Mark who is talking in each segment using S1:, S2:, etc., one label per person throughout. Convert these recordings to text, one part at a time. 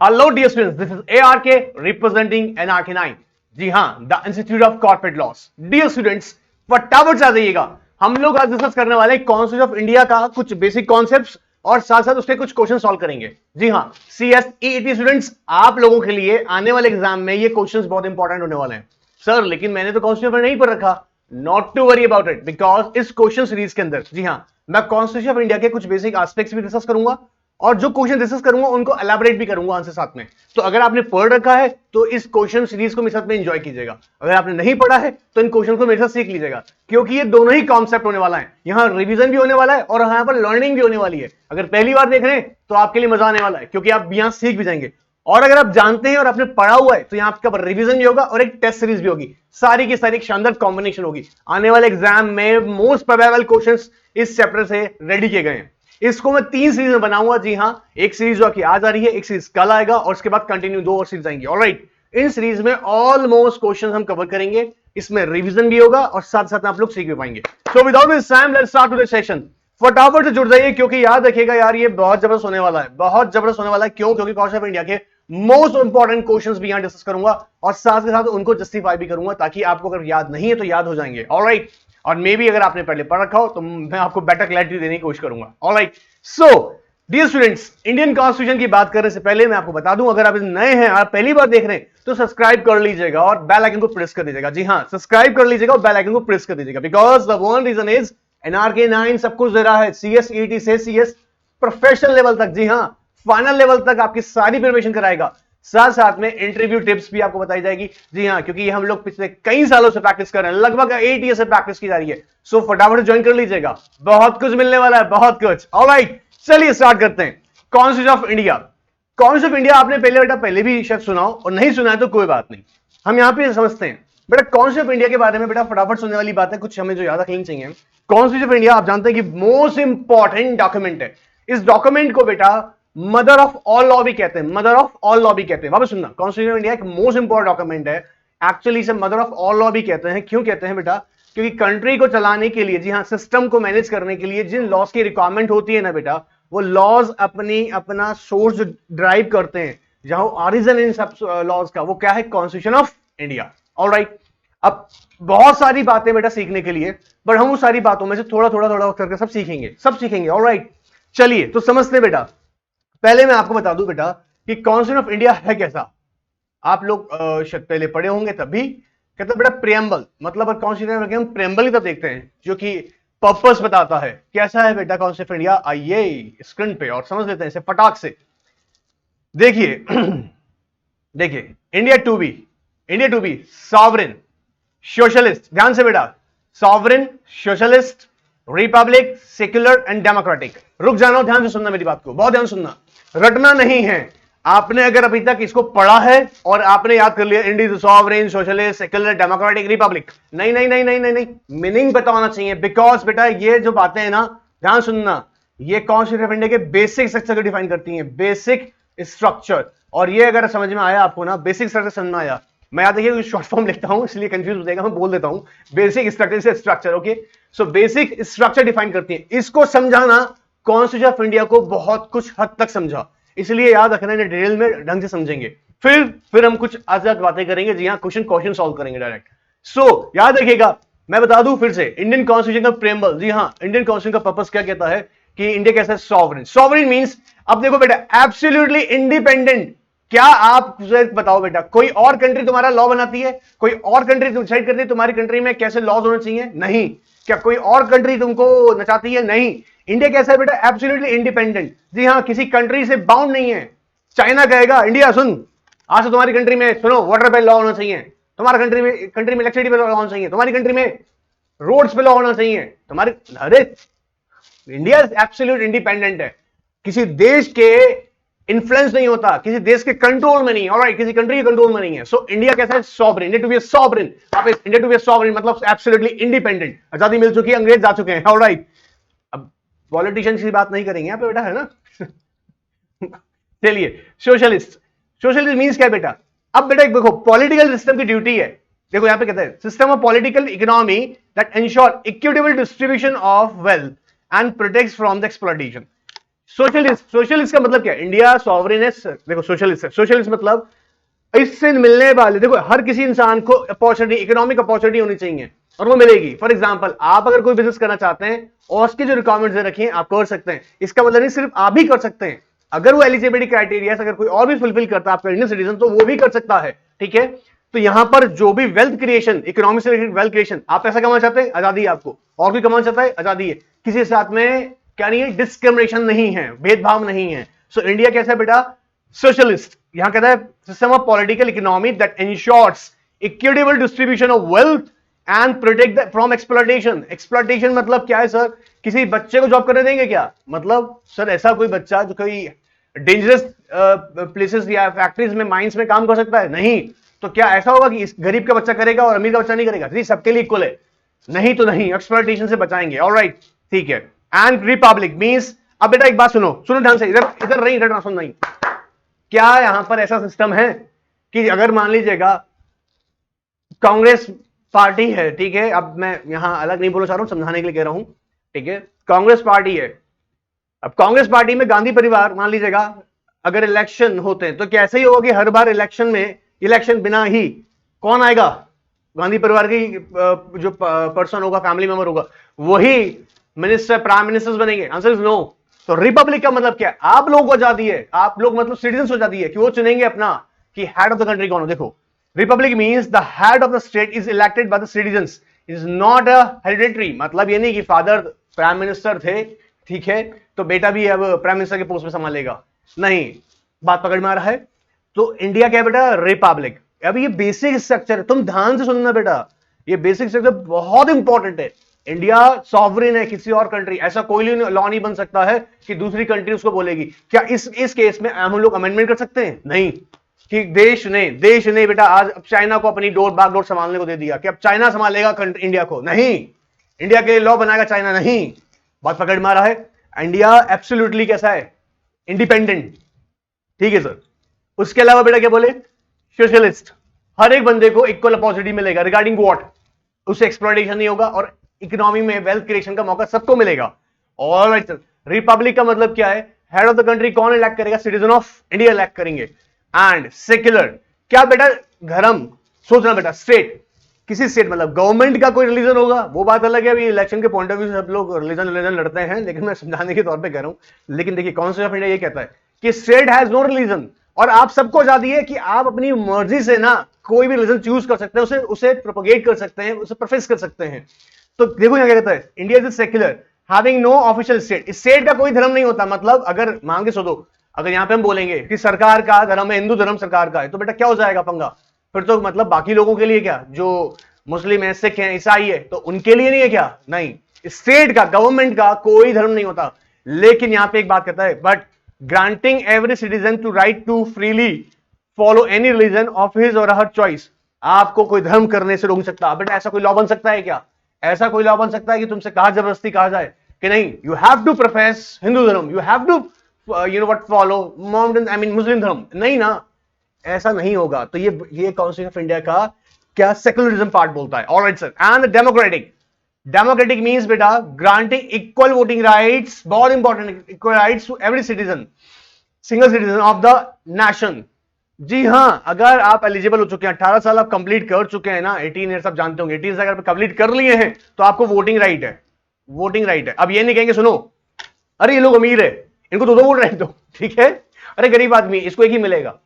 S1: Hello dear students, this is ARK representing NRK9. जी हाँ, the institute of corporate laws. Dear students, फटाफट से आ जाइएगा. हम लोग आज डिस्कस करने वाले हैं कॉन्स्टिट्यूशन ऑफ इंडिया का कुछ बेसिक कॉन्सेप्ट्स और साथ साथ उसके कुछ क्वेश्चन सॉल्व करेंगे. जी हाँ, CSEET स्टूडेंट्स, आप लोगों के लिए आने वाले एग्जाम में ये क्वेश्चंस बहुत इंपॉर्टेंट होने वाले हैं. सर लेकिन मैंने तो कॉन्स्टिट्यूशन नहीं पढ़ रखा. Not to worry about it, because इस क्वेश्चन सीरीज के अंदर जी हाँ मैं कॉन्स्टिट्यूशन ऑफ इंडिया के कुछ बेसिक एस्पेक्ट्स भी डिस्कस करूंगा और जो क्वेश्चन डिस्कस करूंगा उनको एलैबोरेट भी करूंगा आंसर साथ में. तो अगर आपने पढ़ रखा है तो इस क्वेश्चन सीरीज को मेरे साथ में एंजॉय कीजिएगा. अगर आपने नहीं पढ़ा है तो इन क्वेश्चन को मेरे साथ सीख लीजिएगा, क्योंकि ये दोनों ही कॉन्सेप्ट होने वाला है. यहाँ रिवीजन भी होने वाला है और यहाँ पर लर्निंग भी होने वाली है. अगर पहली बार देख रहे हैं तो आपके लिए मजा आने वाला है, क्योंकि आप यहाँ सीख भी जाएंगे. और अगर आप जानते हैं और आपने पढ़ा हुआ है तो यहाँ आपका रिवीजन भी होगा और एक टेस्ट सीरीज भी होगी. सारी की सारी एक शानदार कॉम्बिनेशन होगी. आने वाले एग्जाम में मोस्ट प्रोबेबल क्वेश्चंस इस चैप्टर से रेडी किए गए हैं. इसको मैं 3 सीरीज में बनाऊंगा. जी हाँ, एक सीरीज जो कि आज आ रही है, एक सीरीज कल आएगा और उसके बाद कंटिन्यू 2 और सीरीज आएंगी. ऑलराइट, इन सीरीज में ऑलमोस्ट क्वेश्चन हम कवर करेंगे. इसमें रिवीजन भी होगा और साथ साथ आप लोग सीख भी पाएंगे. So without this time let's start today session. फटाफट से जुड़ जाइए, क्योंकि याद रखिएगा यार, ये बहुत जबरदस्त होने वाला है. बहुत जबरदस्त होने वाला है. क्यों? क्योंकि कॉन्सेप्ट ऑफ इंडिया के मोस्ट इंपॉर्टेंट क्वेश्चंस भी यहां डिस्कस करूंगा और साथ के साथ उनको जस्टिफाई भी करूंगा, ताकि आपको अगर याद नहीं है तो याद हो जाएंगे. ऑलराइट, और मे भी अगर आपने पहले पढ़ रखा हो तो मैं आपको बेटर क्लैरिटी देने की कोशिश करूंगा. Alright, so dear students, Indian constitution की बात करने से पहले मैं आपको बता दूं, अगर आप नए हैं, आप पहली बार देख रहे हैं, तो सब्सक्राइब कर लीजिएगा और बेल आइकन को प्रेस कर दीजिएगा. जी हाँ, सब्सक्राइब कर लीजिएगा और बेल आइकन को प्रेस कर दीजिएगा, because the one reason is NRK9 सब कुछ दे रहा है. CSET से CS प्रोफेशनल लेवल तक, जी हाँ फाइनल लेवल तक आपकी सारी प्रिपरेशन कराएगा. साथ साथ में इंटरव्यू टिप्स भी आपको बताई जाएगी. जी हाँ, क्योंकि हम लोग पिछले कई सालों से प्रैक्टिस कर रहे हैं, लगभग 8 ईयर से प्रैक्टिस की जा रही है. सो फटाफट ज्वाइन कर लीजिएगा, बहुत कुछ मिलने वाला है, बहुत कुछ. ऑलराइट, चलिए स्टार्ट करते हैं. Constitution of India. Constitution of India आपने पहले भी शायद सुना हो, और नहीं सुना है तो कोई बात नहीं, हम यहां पे समझते हैं. बेटा कॉन्स्टिट्यूशन ऑफ इंडिया के बारे में बेटा फटाफट सुनने वाली बात है, कुछ हमें जो याद रखनी चाहिए. कॉन्स्टिट्यूशन ऑफ इंडिया आप जानते हैं कि मोस्ट इंपॉर्टेंट डॉक्यूमेंट है. इस डॉक्यूमेंट को बेटा मदर ऑफ ऑल लॉ भी कहते हैं. मदर ऑफ ऑल लॉ भी कहते हैं. वापस सुनना, कॉन्स्टिट्यूशन ऑफ इंडिया एक मोस्ट इंपॉर्टेंट डॉक्यूमेंट है. एक्चुअली इसे मदर ऑफ ऑल लॉ भी कहते हैं. क्यों कहते हैं बेटा? क्योंकि कंट्री को चलाने के लिए, जी हाँ सिस्टम को मैनेज करने के लिए जिन लॉज की रिक्वायरमेंट होती है ना बेटा, वो लॉज अपना सोर्स ड्राइव करते हैं. जहां ऑरिजिन इन सब लॉज का वो क्या है? Constitution of India. ऑलराइट, अब बहुत सारी बातें बेटा सीखने के लिए, पर हम उस सारी बातों में से थोड़ा थोड़ा करके सब सीखेंगे. ऑलराइट, चलिए तो समझते बेटा. पहले मैं आपको बता दूं बेटा कि कॉन्स्टिट्यूशन ऑफ इंडिया है कैसा. आप लोग शायद पहले पढ़े होंगे तब भी. कहते हैं बेटा प्रियम्बल, मतलब कॉन्स्टिट्यूशन हम प्रियम्बल ही तो देखते हैं, जो कि पर्पस बताता है. कैसा है बेटा कॉन्स्टिट्यूशन ऑफ इंडिया? आइए स्क्रीन पे और समझ लेते हैं इसे फटाक से. देखिए देखिए, India to be sovereign socialist. ध्यान से बेटा, sovereign, socialist, republic, secular and democratic. रुक जाना, ध्यान से सुनना मेरी बात को, बहुत ध्यान सुनना, रटना नहीं है. आपने अगर अभी तक इसको पढ़ा है और आपने याद कर लिया India sovereign, socialist, secular, democratic, Republic, नहीं नहीं नहीं नहीं नहीं नहीं, मीनिंग बताना चाहिए. बिकॉज बेटा ये जो बातें हैं ना, ध्यान सुनना, ये कॉन्स्टिट्यूशन ऑफ इंडिया के बेसिक स्ट्रक्चर को डिफाइन करती हैं. Basic structure. और ये अगर समझ में आया आपको ना, बेसिक स्ट्रक्चर समझ में आया, मैं याद देखिए शॉर्ट फॉर्म लिखता हूं इसलिए कंफ्यूज हो जाएगा, मैं बोल देता हूं बेसिक स्ट्रक्चर से structure. Okay, so basic structure define करती है. इसको समझाना कॉन्स्टिट्यूशन ऑफ इंडिया को बहुत कुछ हद तक समझा, इसलिए याद रखना, डिटेल में ढंग से समझेंगे. फिर हम कुछ आजाद बातें करेंगे. जी हाँ, क्वेश्चन सॉल्व करेंगे डायरेक्ट. सो याद रखिएगा, मैं बता दूं फिर से, इंडियन कॉन्स्टिट्यूशन का प्रेम्बल. जी हाँ, इंडियन कॉन्स्टिट्यूशन का पर्पस क्या कहता है कि इंडिया कैसा है? सॉवरेन. सॉवरेन मींस, अब देखो बेटा, एब्सोल्युटली इंडिपेंडेंट. क्या आप बताओ बेटा, कोई और कंट्री तुम्हारा लॉ बनाती है? कोई और कंट्री डिसाइड करती है तुम्हारी कंट्री में कैसे लॉज होने चाहिए? नहीं. क्या कोई और कंट्री तुमको नचाती है? नहीं. इंडिया कैसा है बेटा? Absolutely independent. जी हाँ, किसी कंट्री से बाउंड नहीं है. चाइना कहेगा इंडिया सुन, आज से तुम्हारी कंट्री में सुनो वाटर पे लॉ होना चाहिए, तुम्हारी कंट्री में इलेक्ट्रिसिटी पे लॉ होना चाहिए, तुम्हारी कंट्री में रोड्स पे लॉ होना चाहिए, तुम्हारी. अरे इंडिया एब्सोल्यूट इंडिपेंडेंट है, किसी देश के इन्फ्लुएंस नहीं होता, किसी देश के कंट्रोल में नहीं. ऑलराइट, किसी कंट्री के कंट्रोल में नहीं है. सो इंडिया कैसा है? Sovereign. India to be sovereign. वापस, इंडिया टू बी सॉवरेन मतलब एब्सोल्युटली इंडिपेंडेंट. आजादी मिल चुकी है, अंग्रेज जा चुके हैं. ऑलराइट, अब पॉलिटिशियन की बात नहीं करेंगे यहां पे बेटा, है ना. चलिए, सोशलिस्ट. सोशलिस्ट मींस क्या बेटा? अब बेटा देखो, पॉलिटिकल सिस्टम की ड्यूटी है. देखो यहां पे कहते हैं system of political economy that ensure equitable distribution of wealth and protects from the exploitation. Socialist, socialist का मतलब क्या है? इंडिया सॉवरेन है। देखो सोशलिस्ट है, सोशलिस्ट मतलब इससे मिलने वाले, देखो हर किसी इंसान को अपॉर्चुनिटी, इकोनॉमिक अपॉर्चुनिटी होनी चाहिए और वो मिलेगी। फॉर एग्जांपल आप अगर कोई बिजनेस करना चाहते हैं और उसके जो रिक्वायरमेंट्स रखी हैं आप कर सकते हैं। इसका मतलब नहीं सिर्फ आप ही कर सकते हैं, अगर वो एलिजिबिलिटी क्राइटेरिया अगर कोई और भी फुलफिल करता है आपका इंडियन सिटीजन तो वो भी कर सकता है। ठीक है, तो यहां पर जो भी वेल्थ क्रिएशन, इकोनॉमिक से रिलेटेड वेल्थ क्रिएशन, आप पैसा कमाना चाहते हैं आजादी है आपको, और कोई कमाना चाहता है आजादी है, किसी के साथ में क्या नहीं है, डिस्क्रिमिनेशन नहीं है, भेदभाव नहीं है। सो इंडिया कैसा है बेटा? सोशलिस्ट। यहां कहता है system of political economy that insures equitable distribution of wealth and protect from exploitation. Exploitation मतलब क्या है सर? किसी बच्चे को जॉब करने देंगे क्या? मतलब सर ऐसा कोई बच्चा जो कोई डेंजरस प्लेसेस या फैक्ट्रीज में, माइंस में काम कर सकता है? नहीं। तो क्या ऐसा होगा कि इस गरीब का बच्चा करेगा और अमीर का बच्चा नहीं करेगा? नहीं, सबके लिए इक्वल है। नहीं तो नहीं, एक्सप्लॉयटेशन से बचाएंगे। ऑलराइट, ठीक है। एंड रिपब्लिक मींस, अब बेटा एक बात सुनो, सुनो ध्यान से, इधर इधर नहीं, इधर ना सुन, नहीं। क्या यहां पर ऐसा सिस्टम है कि अगर मान लीजिएगा कांग्रेस पार्टी है, ठीक है, अब मैं यहां अलग नहीं बोलना चाह रहा हूं, समझाने के लिए कह रहा हूं, ठीक है, कांग्रेस पार्टी है, अब कांग्रेस पार्टी में गांधी परिवार, मान लीजिएगा अगर इलेक्शन होते हैं तो कैसे ही होगा कि हर बार इलेक्शन में, इलेक्शन बिना ही कौन आएगा? गांधी परिवार की जो पर्सन होगा, फैमिली मेंबर होगा, वही मिनिस्टर, प्राइम मिनिस्टर्स बनेंगे। Answer is no. तो रिपब्लिक का मतलब क्या है? आप लोगों को आजादी है, आप लोग मतलब सिटीजन हो जाती है कि वो चुनेंगे अपना कि हेड ऑफ द कंट्री कौन हो। देखो Republic means the head of the state is elected by the citizens, is not a hereditary. मतलब ये नहीं कि फादर प्राइम मिनिस्टर थे, ठीक है, तो बेटा भी अब प्राइम मिनिस्टर के पोस्ट में संभालेगा, नहीं। बात पकड़ में आ रहा है? तो इंडिया क्या है बेटा? रिपब्लिक। अब ये बेसिक स्ट्रक्चर, तुम ध्यान से सुनना बेटा, ये बेसिक स्ट्रक्चर बहुत इंपॉर्टेंट है। इंडिया सॉवरेन है, किसी और कंट्री, ऐसा कोई लॉ नहीं बन सकता है कि दूसरी कंट्री उसको बोलेगी। क्या इस केस में हम लोग अमेंडमेंट कर सकते हैं? नहीं। कि देश ने बेटा आज अब चाइना को अपनी बागडोर संभालने को दे दिया कि अब चाइना संभालेगा इंडिया को? नहीं। इंडिया के लिए लॉ बनाएगा चाइना? नहीं। बात पकड़ में आ रहा है? इंडिया एब्सोल्युटली कैसा है? इंडिपेंडेंट। ठीक है सर। उसके अलावा बेटा क्या बोले? सोशलिस्ट। हर एक बंदे को इक्वल अपॉर्चुनिटी मिलेगा, रिगार्डिंग व्हाट? उससे एक्सप्लॉयटेशन नहीं होगा और इकोनॉमी में वेल्थ क्रिएशन का मौका सबको मिलेगा। Alright sir. रिपब्लिक का मतलब क्या है? हेड ऑफ द कंट्री कौन इलेक्ट करेगा? सिटीजन ऑफ इंडिया इलेक्ट करेंगे। एंड सेक्युलर, क्या बेटा? धर्म। सोचना बेटा, स्टेट, किसी स्टेट मतलब गवर्नमेंट का कोई रिलीजन होगा, वो बात अलग है। अभी इलेक्शन के पॉइंट ऑफ व्यू से सब लोग रिलीजन लड़ते हैं, लेकिन मैं समझाने के तौर पे कह रहा हूं। लेकिन देखिए कॉन्स्टिट्यूशन ऑफ इंडिया ये कहता है कि स्टेट हैज नो रिलीजन, और आप सबको आजादी है कि आप अपनी मर्जी से ना कोई भी रिलीजन चूज कर सकते हैं, उसे प्रोपोगेट कर सकते हैं, उसे प्रोफेस कर सकते हैं। तो देखो यहां क्या कहता है, India is secular having no official state. State का कोई धर्म नहीं होता। मतलब अगर मान के सोचो, अगर यहां पे हम बोलेंगे कि सरकार का धर्म है, हिंदू धर्म सरकार का है, तो बेटा क्या हो जाएगा पंगा? फिर तो मतलब बाकी लोगों के लिए क्या, जो मुस्लिम है, सिख है, ईसाई है, तो उनके लिए नहीं है क्या? नहीं। स्टेट का, गवर्नमेंट का कोई धर्म नहीं होता। लेकिन यहां पे एक बात कहता है, but granting every citizen to right to freely follow any religion of his or her choice. आपको कोई धर्म करने से रोक नहीं सकता। बेटा ऐसा कोई लॉ बन सकता है क्या? ऐसा कोई लॉ बन सकता है कि तुमसे कहा, जबरदस्ती कहा जाए कि नहीं, you have to profess Hindu धर्म, you have to you know what follow Mohammedan, I mean Muslim धर्म? नहीं ना, ऐसा नहीं होगा। तो ये कॉन्स्टिट्यूशन ऑफ इंडिया का क्या सेकुलरिज्म पार्ट बोलता है। Alright sir. And democratic, democratic means बेटा ग्रांटिंग इक्वल वोटिंग राइट्स, बहुत important, equal rights to every citizen, single citizen of the nation. जी हां, अगर आप एलिजिबल हो चुके हैं, 18 साल आप कंप्लीट कर चुके हैं ना, 18 ईयर्स आप जानते होंगे, 18 अगर कंप्लीट कर लिए हैं तो आपको वोटिंग राइट है, वोटिंग राइट है। अब ये नहीं कहेंगे सुनो अरे ये लोग अमीर है, इनको तो दो वोट राइट दो, ठीक है, अरे गरीब आदमी इसको एक ही मिलेगा,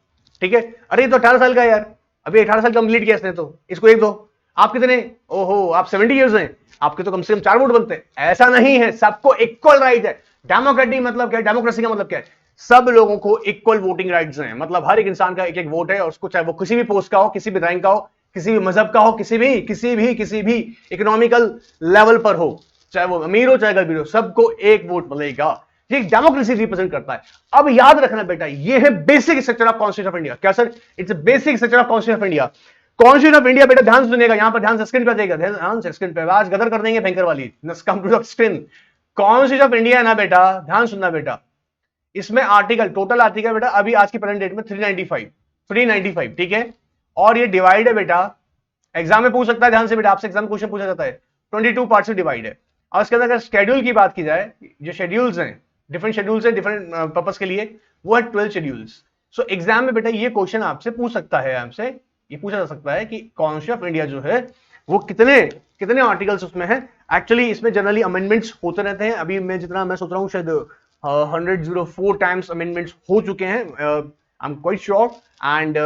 S1: ठीक है, अरे ये तो 18 साल का है यार, अभी 18 साल कंप्लीट किया इसने, तो इसको एक दो। आप कितने? ओहो आप 70 ईयर्स हैं, आपके तो कम से कम 4 वोट बनते हैं। ऐसा नहीं है, सबको इक्वल राइट है। डेमोक्रेटिक मतलब क्या है? डेमोक्रेसी का मतलब क्या है? सब लोगों को इक्वल वोटिंग राइट्स हैं। मतलब हर एक इंसान का एक एक वोट है, और उसको चाहे वो किसी भी पोस्ट का हो, किसी भी रैंक का हो, किसी भी मजहब का हो, किसी भी इकोनॉमिकल लेवल पर हो, चाहे वो अमीर हो चाहे गरीब हो, सबको एक वोट मिलेगा। ये डेमोक्रेसी रिप्रेजेंट करता है। अब याद रखना बेटा, ये है basic structure of constitution of India. क्या sir? It's basic structure of constitution of India. Constitution of India बेटा ध्यान से सुनिएगा, यहां पर ध्यान से स्क्रीन पे जाएगा, ध्यान से स्क्रीन पे, आज गदर कर देंगे भयंकर वाली, come to the screen. Constitution of India है ना बेटा, ध्यान सुनना बेटा, इसमें आर्टिकल, टोटल आर्टिकल बेटा अभी आज की प्रेजेंट डेट में 395, ठीक है, और ये डिवाइड है बेटा, एग्जाम में पूछ सकता है, ध्यान से बेटा, आपसे एग्जाम में क्वेश्चन पूछा जाता है, 22 पार्ट से डिवाइड है। और इसके अंदर अगर शेड्यूल की बात की जाए, जो शेड्यूल्स हैं, डिफरेंट शेड्यूल्स है डिफरेंट पर्पस के लिए, वो है 12 शेड्यूल्स। सो एग्जाम में बेटा ये क्वेश्चन आपसे पूछ सकता है, आपसे ये पूछा जा सकता है कि कॉन्स्टिट्यूशन ऑफ इंडिया जो है वो कितने कितने आर्टिकल्स उसमें है। एक्चुअली इसमें जनरली अमेंडमेंट्स होते रहते हैं, अभी मैं जितना मैं सोच रहा हूँ शायद 104 टाइम्स अमेंडमेंट्स हो चुके हैं, I am quite sure. And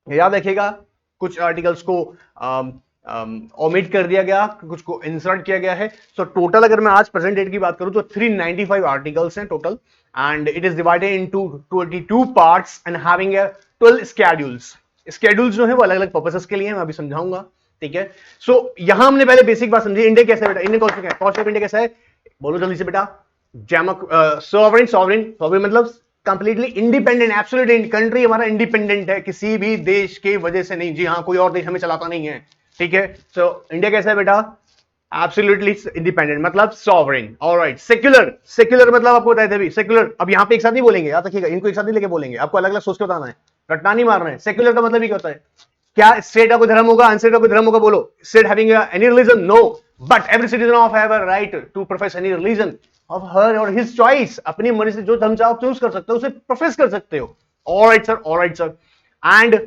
S1: याद रखिएगा कुछ आर्टिकल्स को ओमिट कर दिया गया, कुछ को इंसर्ट किया गया है। सो टोटल अगर मैं आज प्रेजेंट डेट की बात करूं तो 395 आर्टिकल्स हैं total, and it is divided into 22 parts and having 12 schedules. Schedules जो है वो अलग अलग पर्पसेस के लिए हैं, मैं अभी समझाऊंगा, ठीक है। सो यहां हमने पहले बेसिक बात समझी, इंडिया कैसा है बेटा, इंडियन कॉन्स्टिट्यूशन ऑफ इंडिया कैसा है, बोलो जल्दी से बेटा। सॉवरेन सॉवरेन सॉवरेन मतलब कंप्लीटली इंडिपेंडेंट, एब्सोल्यूट कंट्री हमारा इंडिपेंडेंट है, किसी भी देश के वजह से नहीं। जी हाँ, कोई और देश हमें चलाता नहीं है, ठीक है। सो इंडिया कैसा है बेटा, एब्सोल्युटली इंडिपेंडेंट मतलब सॉवरेन। ऑलराइट, सेक्युलर, सेक्युलर मतलब आपको बताए थे अभी सेक्युलर, अब यहां पे एक साथ नहीं बोलेंगे, याद रखिएगा, इनको एक साथ नहीं लेके बोलेंगे, आपको अलग अलग सोच के बताना है, रटना नहीं मारना है। सेक्युलर का मतलब ही क्या होता है, क्या स्टेट का कोई धर्म होगा, अनस्टेट का कोई धर्म होगा, बोलो। State having any religion, no, but every citizen of have a right to profess any religion of her or his choice. अपनी मर्जी से जो धर्म चाहो चूज कर सकते हो, उसे प्रोफेस कर सकते हो। Alright sir, alright sir. And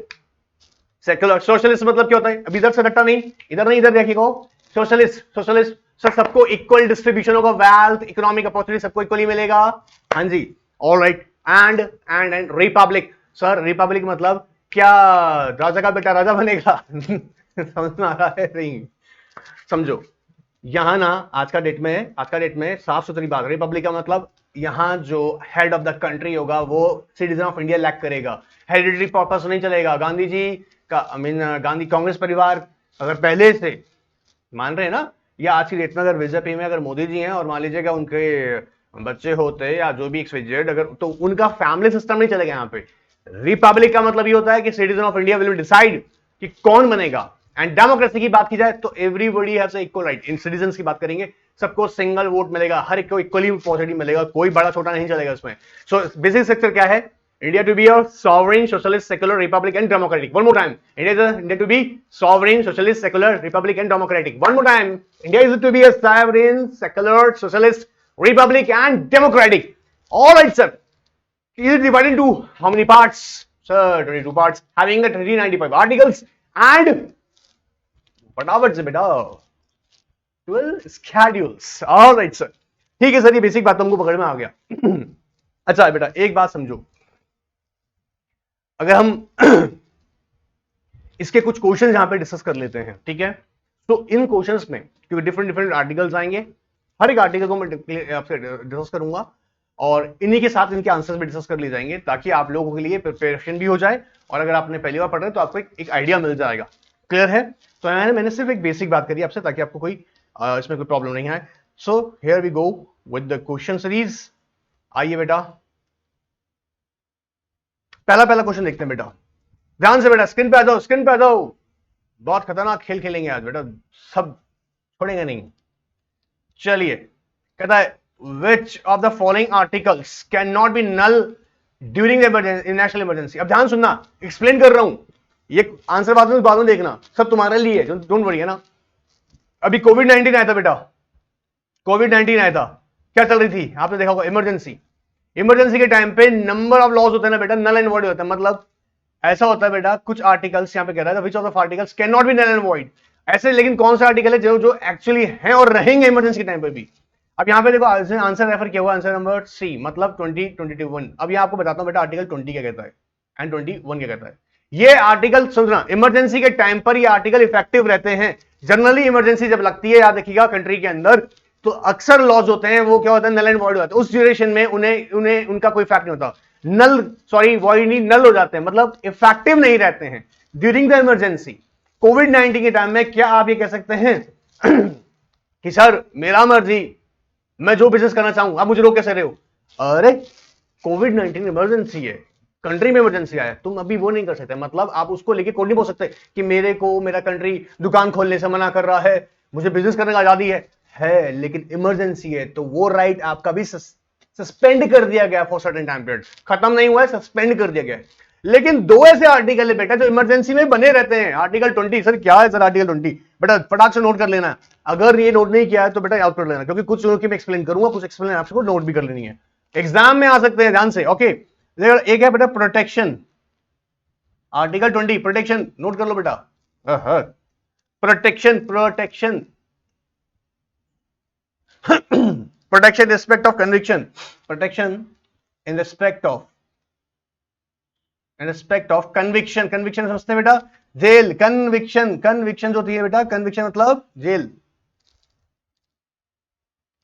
S1: secular, socialist मतलब क्या होता है, अभी इधर से रट्टा नहीं, इधर नहीं, इधर देखिएगा। सोशलिस्ट, सोशलिस्ट सर सबको इक्वल डिस्ट्रीब्यूशन होगा, वेल्थ, इकोनॉमिक अपॉर्चुनिटी सबको इक्वली मिलेगा, हाँ जी। Alright, and republic sir, republic मतलब क्या राजा का बेटा राजा बनेगा समझ में आ रहा है नहीं, समझो। यहां ना आज का डेट में साफ सुथरी बात, रिपब्लिक का मतलब यहां जो हेड ऑफ द कंट्री होगा वो सिटीजन ऑफ इंडिया लैक करेगा, हेरिडिटरी पर्पस नहीं चलेगा। गांधी जी का गांधी कांग्रेस परिवार अगर पहले से मान रहे हैं ना, या आज की डेट में अगर बीजेपी में अगर मोदी जी हैं और मान लीजिएगा उनके बच्चे होते या जो भी एक्सजेड, अगर तो उनका फैमिली सिस्टम नहीं चलेगा यहाँ पे। रिपब्लिक का मतलब ये होता है कि citizen of India will decide कि कौन बनेगा। एंड डेमोक्रेसी की बात की जाए तो everybody has equal right, in citizen की बात करेंगे सबको सिंगल वोट मिलेगा, हर एक को इक्वली पॉजिटिव मिलेगा, कोई बड़ा छोटा नहीं चलेगा इसमें। सो बेसिक स्ट्रक्चर क्या है, India to be a sovereign, socialist, secular, republic, and democratic. One more time. India to be sovereign, socialist, secular, republic, and democratic. One more time. India is to be a sovereign, secular, socialist, republic, and democratic. All right, sir. It is divided into how many parts? Sir, 22 parts, having the 395 articles and फटाफट से बेटा 12 schedules. All right, sir. ठीक है sir, ये basic बात तुमको पकड़ में आ गया। अच्छा बेटा एक बात समझो, अगर हम इसके कुछ क्वेश्चंस यहां पे डिस्कस कर लेते हैं, ठीक है। तो इन क्वेश्चंस में क्योंकि डिफरेंट डिफरेंट आर्टिकल्स आएंगे, हर एक आर्टिकल को मैं आपसे डिस्कस करूंगा और इन्हीं के साथ इनके आंसर्स भी डिस्कस कर लिए जाएंगे, ताकि आप लोगों के लिए प्रिपरेशन भी हो जाए और अगर आपने पहली बार पढ़ रहे हैं तो आपको एक आइडिया मिल जाएगा। क्लियर है? तो मैंने सिर्फ एक बेसिक बात करी आपसे ताकि आपको कोई इसमें कोई प्रॉब्लम नहीं आए। So here we go with the question series. आइए बेटा, पहला क्वेश्चन देखते हैं बेटा, ध्यान से बेटा, स्क्रीन पे आ जाओ, स्क्रीन पे आ जाओ। बहुत खतरनाक खेल खेलेंगे आज बेटा, सब छोड़ेंगे नहीं। चलिए, कहता है which of the following articles can not be null during national emergency. अब ध्यान सुनना, एक्सप्लेन कर रहा हूं, ये आंसर बाद में देखना, सब तुम्हारे लिए, डोंट वरी, है ना। अभी कोविड-19 आया था बेटा, कोविड-19 आया था, क्या चल रही थी आपने देखा होगा, इमरजेंसी। इमरजेंसी के टाइम पे नंबर ऑफ लॉज होते हैं ना बेटा, नल एंड वॉइड होता है। मतलब ऐसा होता है बेटा, कुछ आर्टिकल्स यहां पे कह रहा है which of the articles can not be null and void, ऐसे। लेकिन कौन सा आर्टिकल है जो एक्चुअली है और रहेंगे इमरजेंसी के टाइम पे भी। अब यहां पे देखो आंसर रेफर किया हुआ, आंसर नंबर सी, मतलब 2021। अब यहां आपको बताता हूं बेटा आर्टिकल 20 क्या कहता है एंड 21 क्या कहता है। ये आर्टिकल सुनना, इमरजेंसी के टाइम पर ये आर्टिकल इफेक्टिव रहते हैं। जनरली इमरजेंसी जब लगती है, याद रखिएगा, कंट्री के अंदर, तो अक्सर लॉज होते हैं वो क्या होता है, नल एंड वॉइड होता है। उस ड्यूरेशन में उन्हें उनका कोई इफेक्ट नहीं होता, नल, सॉरी वॉइड नहीं, नल हो जाते हैं, मतलब इफेक्टिव नहीं रहते हैं ड्यूरिंग द इमरजेंसी। कोविड-19 के टाइम में क्या आप ये कह सकते हैं कि सर मेरा मर्जी, मैं जो बिजनेस करना चाहूं, आप मुझे रोक कैसे रहे हो? अरे कोविड-19 इमरजेंसी है, कंट्री में इमरजेंसी आया, तुम अभी वो नहीं कर सकते। मतलब आप उसको लेके कोड नहीं बोल सकते कि मेरे को मेरा कंट्री दुकान खोलने से मना कर रहा है, मुझे बिजनेस करने की आजादी है, लेकिन इमरजेंसी है तो वो राइट आपका भी सस्पेंड कर दिया गया फॉर सर्टेन टाइम पीरियड। खत्म नहीं हुआ है, सस्पेंड कर दिया गया है। लेकिन दो ऐसे आर्टिकल है बेटा जो इमरजेंसी में बने रहते हैं। आर्टिकल 20, सर क्या है सर आर्टिकल 20? बेटा फटाक से नोट कर लेना है, अगर ये नोट नहीं किया है तो बेटा याद कर लेना, क्योंकि कुछ चीजों की मैं एक्सप्लेन करूंगा, कुछ एक्सप्लेन आपको नोट भी कर लेनी है, एग्जाम में आ सकते हैं, ध्यान से। ओके, एक है बेटा प्रोटेक्शन, आर्टिकल 20 प्रोटेक्शन, नोट कर लो बेटा। Protection, protection protection respect of conviction, protection in respect of, in respect of conviction. Conviction समझते हैं बेटा, जेल। कन्विक्शन, कन्विक्शन जो होती है बेटा, कन्विक्शन मतलब जेल।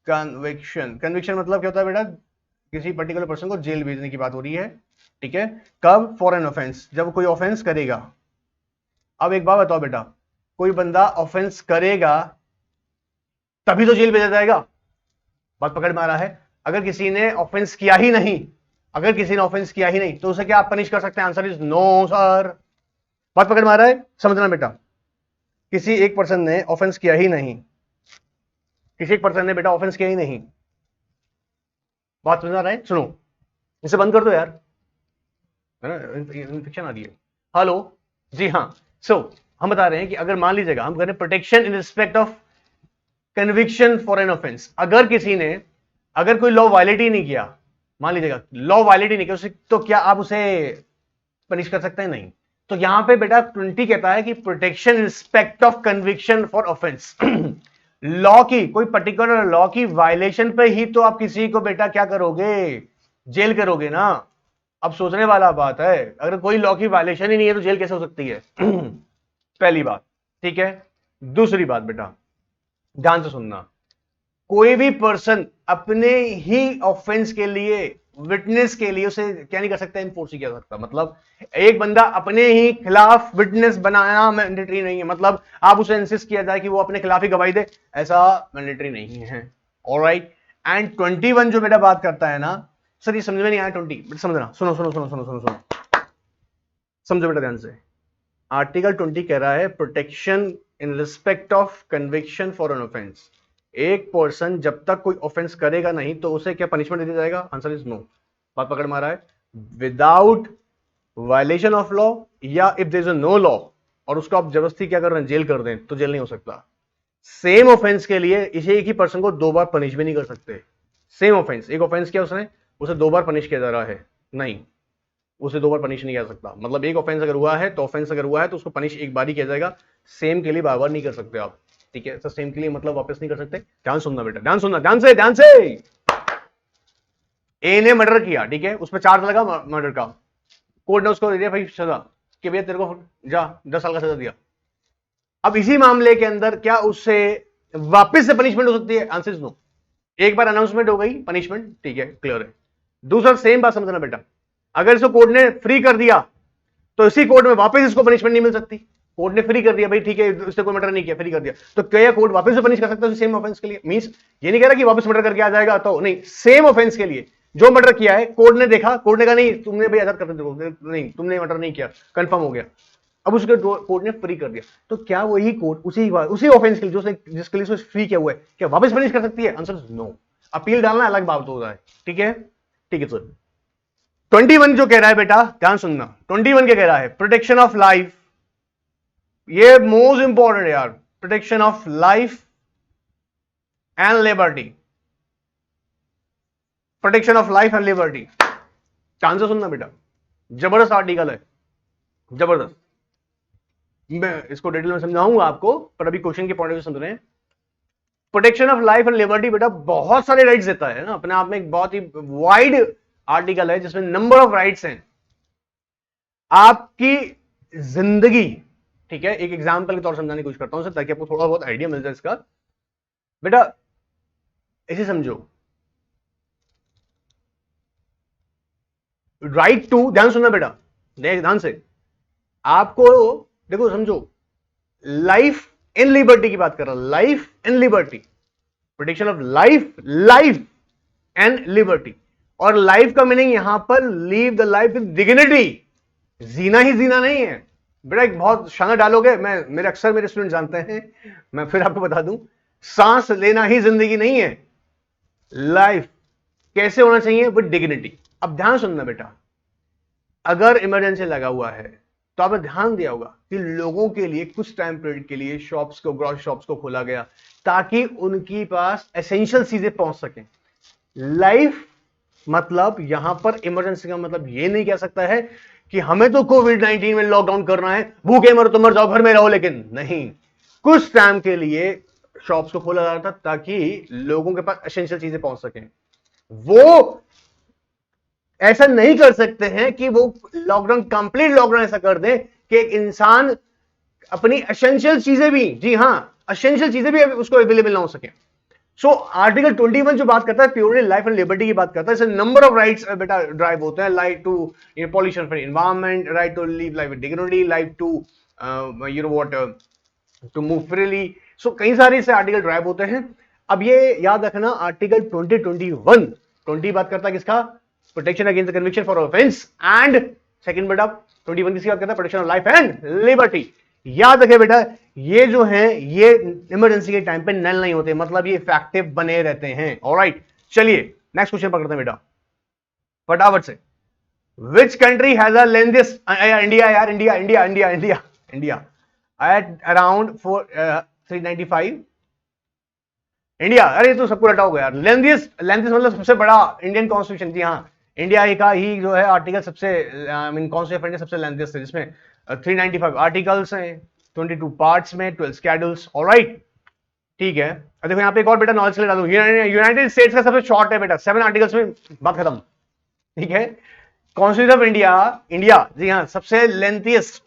S1: कन्विक्शन, कन्विक्शन मतलब क्या होता है बेटा, किसी पर्टिकुलर पर्सन को जेल भेजने की बात हो रही है, ठीक है। कब? फॉर एन ऑफेंस, जब कोई ऑफेंस करेगा। अब एक बात बताओ बेटा, कोई बंदा ऑफेंस करेगा तभी तो जेल भेजा जाएगा, बात पकड़ में आ रहा है? अगर किसी ने ऑफेंस किया ही नहीं, अगर किसी ने ऑफेंस किया ही नहीं तो उसे क्या आप पनिश कर सकते हैं? Answer is no sir. बात पकड़ में आ रहा है? समझना बेटा, किसी एक पर्सन ने ऑफेंस किया ही नहीं, किसी एक पर्सन ने बेटा ऑफेंस किया ही नहीं, बात समझ आ रहा है? सुनो, इसे बंद कर दो यार, है ना, इन्फेक्शन आ रही है। हेलो जी हाँ। सो हम बता रहे हैं कि अगर मान लीजिएगा हम कह रहे हैं protection in respect of conviction for an offence, अगर किसी ने, अगर कोई लॉ वायलेट ही नहीं किया, मान लीजिएगा लॉ वायलेट ही नहीं किया, तो क्या आप उसे पनिश कर सकते हैं? नहीं। तो यहां पे बेटा 20 कहता है कि protection in respect of conviction for offence. Law की, कोई पर्टिकुलर लॉ की वायलेशन पे ही तो आप किसी को बेटा क्या करोगे? जेल करोगे ना। अब सोचने वाला बात है, अगर कोई लॉ की वायलेशन ही नहीं है तो जेल कैसे हो सकती है? पहली बात, ठीक है। दूसरी बात बेटा ध्यान से सुनना, कोई भी पर्सन अपने ही ऑफेंस के लिए, विटनेस के लिए उसे क्या नहीं कर सकता? इन्फोर्स नहीं कर सकता। मतलब एक बंदा अपने ही खिलाफ विटनेस बनाना मैंडेटरी नहीं है, मतलब आप उसे इंसिस्ट किया जाए कि वो अपने खिलाफ ही गवाही दे, ऐसा मैंडेटरी नहीं है। ऑलराइट, एंड 21 जो बेटा बात करता है ना, सर ये समझ में नहीं आया 20, समझना, सुनो सुनो सुनो सुनो सुनो सुनो, समझो बेटा ध्यान से। आर्टिकल 20 कह रहा है protection in respect of conviction for an offence. एक पर्सन जब तक कोई ऑफेंस करेगा नहीं तो उसे क्या पनिशमेंट दे दिया जाएगा? Answer is no. बात पकड़ में आ रहा है? विदाउट वायलेशन ऑफ लॉ, या if there is no law और उसको आप जबरदस्ती क्या कर रहे हैं? जेल कर दें, तो जेल नहीं हो सकता। सेम ऑफेंस के लिए इसे एक ही पर्सन को दो बार पनिश भी नहीं कर सकते। सेम ऑफेंस, एक ऑफेंस किया उसने, उसे दो बार पनिश किया जा रहा है? नहीं, उसे दो बार पनिश नहीं किया जा सकता। मतलब एक ऑफेंस अगर हुआ है तो, ऑफेंस अगर हुआ है तो उसको पनिश एक बार ही किया जाएगा, सेम के लिए बार बार नहीं कर सकते आप, ठीक है। तो सेम के लिए मतलब वापस नहीं कर सकते। ध्यान सुनना बेटा, ध्यान सुनना, ध्यान से, ध्यान से। ए ने मर्डर किया, ठीक है, उस पर चार्ज लगा मर्डर का, कोर्ट ने उसको दे दिया भाई सजा कि भैया तेरे को जा 10 साल का सजा दिया। अब इसी मामले के अंदर क्या उससे वापस से पनिशमेंट हो सकती है? Answer no. एक बार अनाउंसमेंट हो गई पनिशमेंट, ठीक है, क्लियर है। दूसरा सेम बात समझना बेटा, अगर इसको कोर्ट ने फ्री कर दिया तो इसी कोर्ट में वापस इसको पनिशमेंट नहीं मिल सकती। कोर्ट ने फ्री कर दिया भाई, ठीक है, इसने कोई मर्डर नहीं किया, फ्री कर दिया, तो क्या कोर्ट वापस से पनिश कर सकता है सेम ऑफेंस के लिए? मींस ये नहीं कह रहा कि वापस मर्डर करके आ जाएगा, तो नहीं, सेम ऑफेंस के लिए जो मर्डर किया है, कोर्ट ने देखा, कोर्ट ने कहा नहीं तुमने भाई आजाद कर दो, नहीं तुमने मर्डर नहीं किया, कंफर्म हो गया, अब उसके कोर्ट ने फ्री कर दिया, तो क्या वही कोर्ट उसी ऑफेंस के लिए जिसके लिए फ्री किया हुआ है, क्या वापस पनिश कर सकती है? Answer no. अपील डालना अलग बात होता है, ठीक है, ठीक है सर। 21 जो कह रहा है बेटा ध्यान सुनना, 21 क्या कह रहा है? प्रोटेक्शन ऑफ लाइफ, ये मोस्ट इंपॉर्टेंट है यार, protection of life and liberty, protection of life and liberty. ध्यान से सुनना बेटा, जबरदस्त आर्टिकल है, जबरदस्त। मैं इसको डिटेल में समझाऊंगा आपको, पर अभी क्वेश्चन के पॉइंट ऑफ व्यू समझ रहे हैं। Protection of life and liberty बेटा बहुत सारे राइट्स देता है ना, अपने आप में एक बहुत ही वाइड आर्टिकल है जिसमें नंबर ऑफ राइट्स हैं। आपकी जिंदगी, ठीक है, एक एग्जांपल के तौर समझाने की कोशिश करता हूं ताकि आपको थोड़ा बहुत आइडिया मिल जाए इसका। बेटा इसे समझो, राइट टू, ध्यान सुनना बेटा, ध्यान से, आपको देखो समझो, लाइफ इन लिबर्टी की बात कर रहा हूं, life in liberty, protection of life, life and liberty. और लाइफ का मीनिंग यहां पर live the life with dignity, जीना ही जीना नहीं है बेटा। एक बहुत शानदार डायलॉग है, मैं मेरे अक्सर मेरे स्टूडेंट जानते हैं, मैं फिर आपको बता दूं, सांस लेना ही जिंदगी नहीं है, लाइफ कैसे होना चाहिए? With dignity. अब ध्यान सुनना बेटा, अगर इमरजेंसी लगा हुआ है तो आपने ध्यान दिया होगा कि लोगों के लिए कुछ टाइम पीरियड के लिए शॉप्स को, ग्रॉसरी शॉप्स को खोला गया ताकि उनकी पास एसेंशियल चीजें पहुंच सकें। लाइफ मतलब यहां पर इमरजेंसी का मतलब ये नहीं कह सकता है कि हमें तो कोविड-19 में लॉकडाउन करना है, भूखे मरो तो मर जाओ, घर में रहो, लेकिन नहीं, कुछ टाइम के लिए शॉप्स को खोला जा रहा था ताकि लोगों के पास एसेंशियल चीजें पहुंच सकें। वो ऐसा नहीं कर सकते हैं कि वो लॉकडाउन, कंप्लीट लॉकडाउन ऐसा कर दें कि एक इंसान अपनी एसेंशियल चीजें भी, जी हां, एसेंशियल चीजें भी उसको अवेलेबल ना हो सके। सो आर्टिकल 21 जो बात करता है प्योरली लाइफ एंड लिबर्टी की बात करता है। इससे नंबर ऑफ राइट्स बेटा ड्राइव होते हैं, like to pollution free environment, right to live life with dignity, like to you know what to move freely. So कई सारे इससे आर्टिकल ड्राइव होते हैं। अब ये याद रखना, आर्टिकल 20 बात करता है किसका? Protection against conviction for offence, and second बेटा 21 किसकी बात करता है? Protection of life and liberty. याद रखे बेटा, ये जो है ये इमरजेंसी के टाइम पे नल नहीं होते, मतलब ये इफेक्टिव बने रहते हैं। ऑलराइट, चलिए नेक्स्ट क्वेश्चन पकड़ते हैं बेटा फटाफट से। Which country has a lengthiest, India यार, India India India India India at around 395। India, अरे तो सबको रटा हो गया यार। लेंथेस्ट मतलब सबसे बड़ा इंडियन कॉन्स्टिट्यूशन, जी हाँ, इंडिया का ही जो है आर्टिकल सबसे, I mean constitution of India सबसे लेंथेस्ट है, जिसमें 395 आर्टिकल्स हैं, 22 पार्ट्स में, 12 स्केड्यूल्स। ऑलराइट, ठीक है। देखो यहाँ पे एक और बेटा नॉलेज के लिए डालूं, यूनाइटेड स्टेट्स का सबसे शॉर्ट है बेटा, 7 आर्टिकल्स में बात खत्म, ठीक है। कॉन्स्टिट्यूशन ऑफ इंडिया, इंडिया जी हाँ सबसे लेंथियस्ट